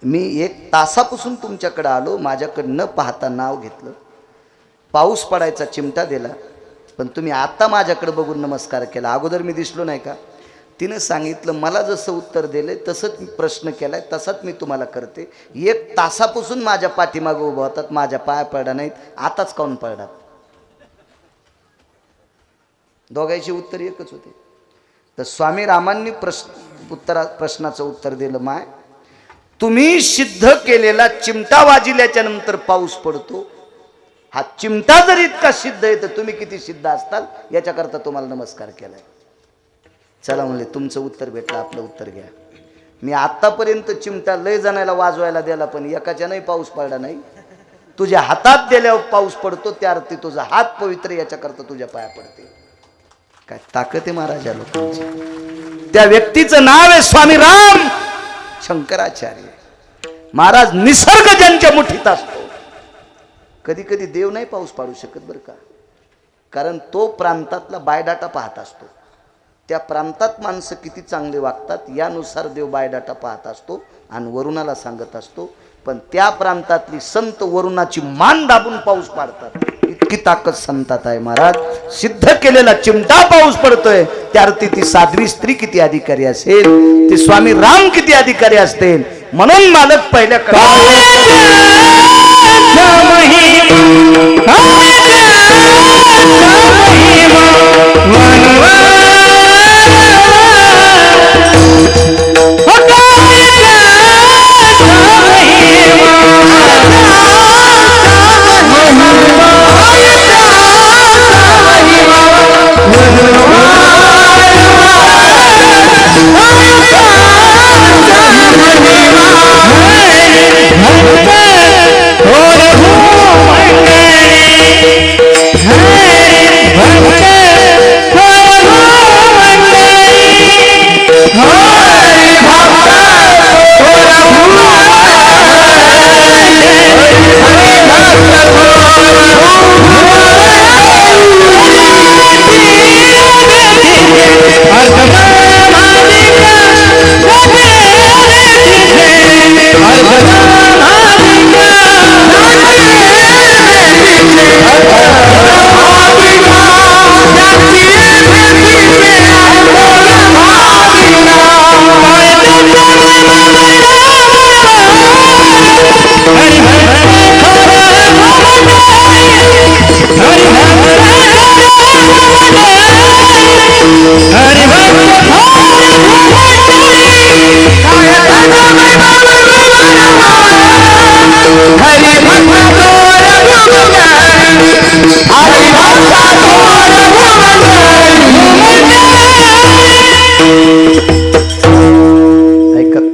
मी 1 तासापासून तुमच्याकडे आलो, माझ्याकडे न पाहता नाव घेतलं, पाऊस पडायचा चिमटा दिला, पण तुम्ही आता माझ्याकडे बघून नमस्कार केला, अगोदर मी दिसलो नाही का? तिनं सांगितलं, मला जसं उत्तर दिलंय तसंच प्रश्न केलाय तसंच मी तुम्हाला करते. 1 तासापासून माझ्या पाठीमागं उभं होतात, माझ्या पाया पडा नाहीत, आताच काऊन पडतात? दोघांची उत्तर एकच होते. तर स्वामी रामांनी प्रश्नाचं उत्तर दिलं, माय तुम्ही सिद्ध केलेला चिमटा वाजिल्याच्या नंतर पाऊस पडतो, हा चिमटा जर इतका सिद्ध आहे तर तुम्ही किती सिद्ध असताल, याच्याकरता तुम्हाला नमस्कार केलाय. चला म्हणले, तुमचं उत्तर भेटलं, आपलं उत्तर घ्या. मी आतापर्यंत चिमटा लय जणायला वाजवायला दिला, पण एकाच्या नाही पाऊस पडला नाही. तुझ्या हातात दिल्यावर पाऊस पडतो, त्या अर्थी तुझा हात पवित्र, याच्याकरता तुझ्या पाया पडते. काय ताकद आहे महाराजा लोकांची. त्या व्यक्तीचं नाव आहे स्वामी राम शंकराचार्य महाराज. निसर्ग ज्यांच्या मुठीत असतो. कधी कधी देव नाही पाऊस पाडू शकत बरं का, कारण तो प्रांतातला बायोडाटा पाहत असतो. त्या प्रांतात माणसं किती चांगले वागतात यानुसार देव बायोडाटा पाहत असतो आणि वरुणाला सांगत असतो. पण त्या प्रांतातली संत वरुणाची मान दाबून पाऊस पाडतात. इतकी ताकद संतात आहे महाराज. सिद्ध केलेला चिमटा पाऊस पडतोय. त्यावरती ती साध्वी स्त्री किती अधिकारी असेल, ती स्वामी राम किती अधिकारी असतील. म्हणून मालक पहिल्या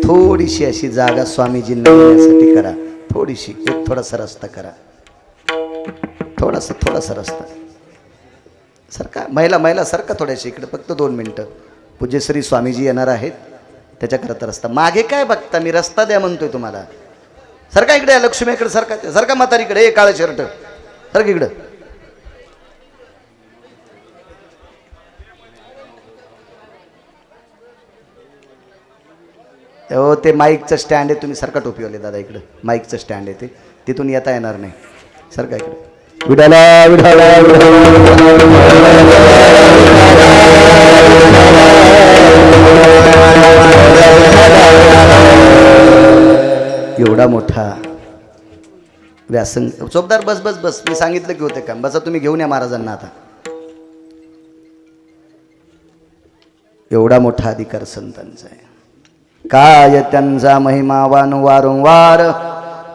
थोडीशी अशी जागा स्वामीजींना येण्यासाठी करा. थोडीशी एक थोडासा रस्ता करा. थोडासा रस्ता सरका. महिला सरका थोड्याशी इकडे. फक्त 2 मिनिटं. पूज्यश्री स्वामीजी येणार आहेत त्याच्याकरता रस्ता. मागे काय बघता, मी रस्ता द्या म्हणतोय तुम्हाला. सरका इकडे. लक्ष्मीकडे सरका म्हातारीकडे. काळं शर्ट सरका इकडं. हो ते माईकचं स्टँड आहे. तुम्ही सरका टोपीवाले दादा इकडं. माईकचं स्टँड आहे ते, तिथून येता येणार नाही. सरका इकडे. विठाला विठाला एवढा मोठा व्यासंग. चोपदार बस. मी सांगितलं की होते काम. बसा तुम्ही. घेऊन या महाराजांना आता. एवढा मोठा अधिकार संतांचा आहे. काय त्यांचा महिमा वारंवार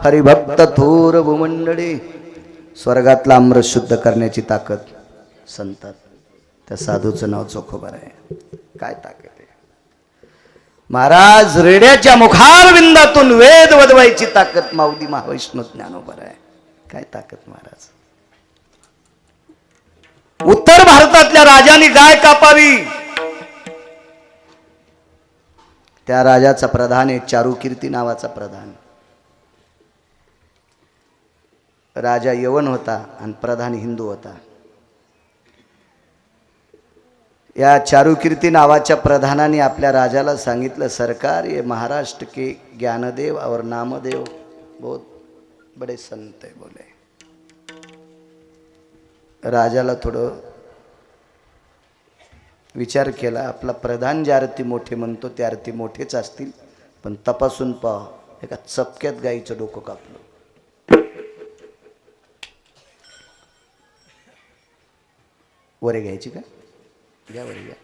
हरिभक्त थोर भूमंडळी. स्वर्गातला अमृत शुद्ध करण्याची ताकद संतात. त्या साधूचं नाव चोखोबार आहे. काय ताकद आहे महाराज. रेड्याच्या मुखारविंदातून वेद वदवायची ताकद माऊली महावैष्णव ज्ञानोबर आहे. काय ताकद महाराज. उत्तर भारतातल्या राजांनी गाय कापावी. त्या राजाचा प्रधान आहे चारुकीर्ती नावाचा प्रधान. राजा यवन होता आणि प्रधान हिंदू होता. या चारुकीर्ती नावाच्या प्रधानाने आपल्या राजाला सांगितलं, सरकार ये महाराष्ट्र के ज्ञानदेव और नामदेव बहुत बड़े संत है बोले. राजाला थोडं विचार केला. आपला प्रधान ज्या अर्थी मोठे म्हणतो त्या अर्थी मोठेच असतील, पण तपासून पहा. एका चपक्यात गाईचं डोकं कापलं. वरे घ्यायची का? घ्या वरे घ्या.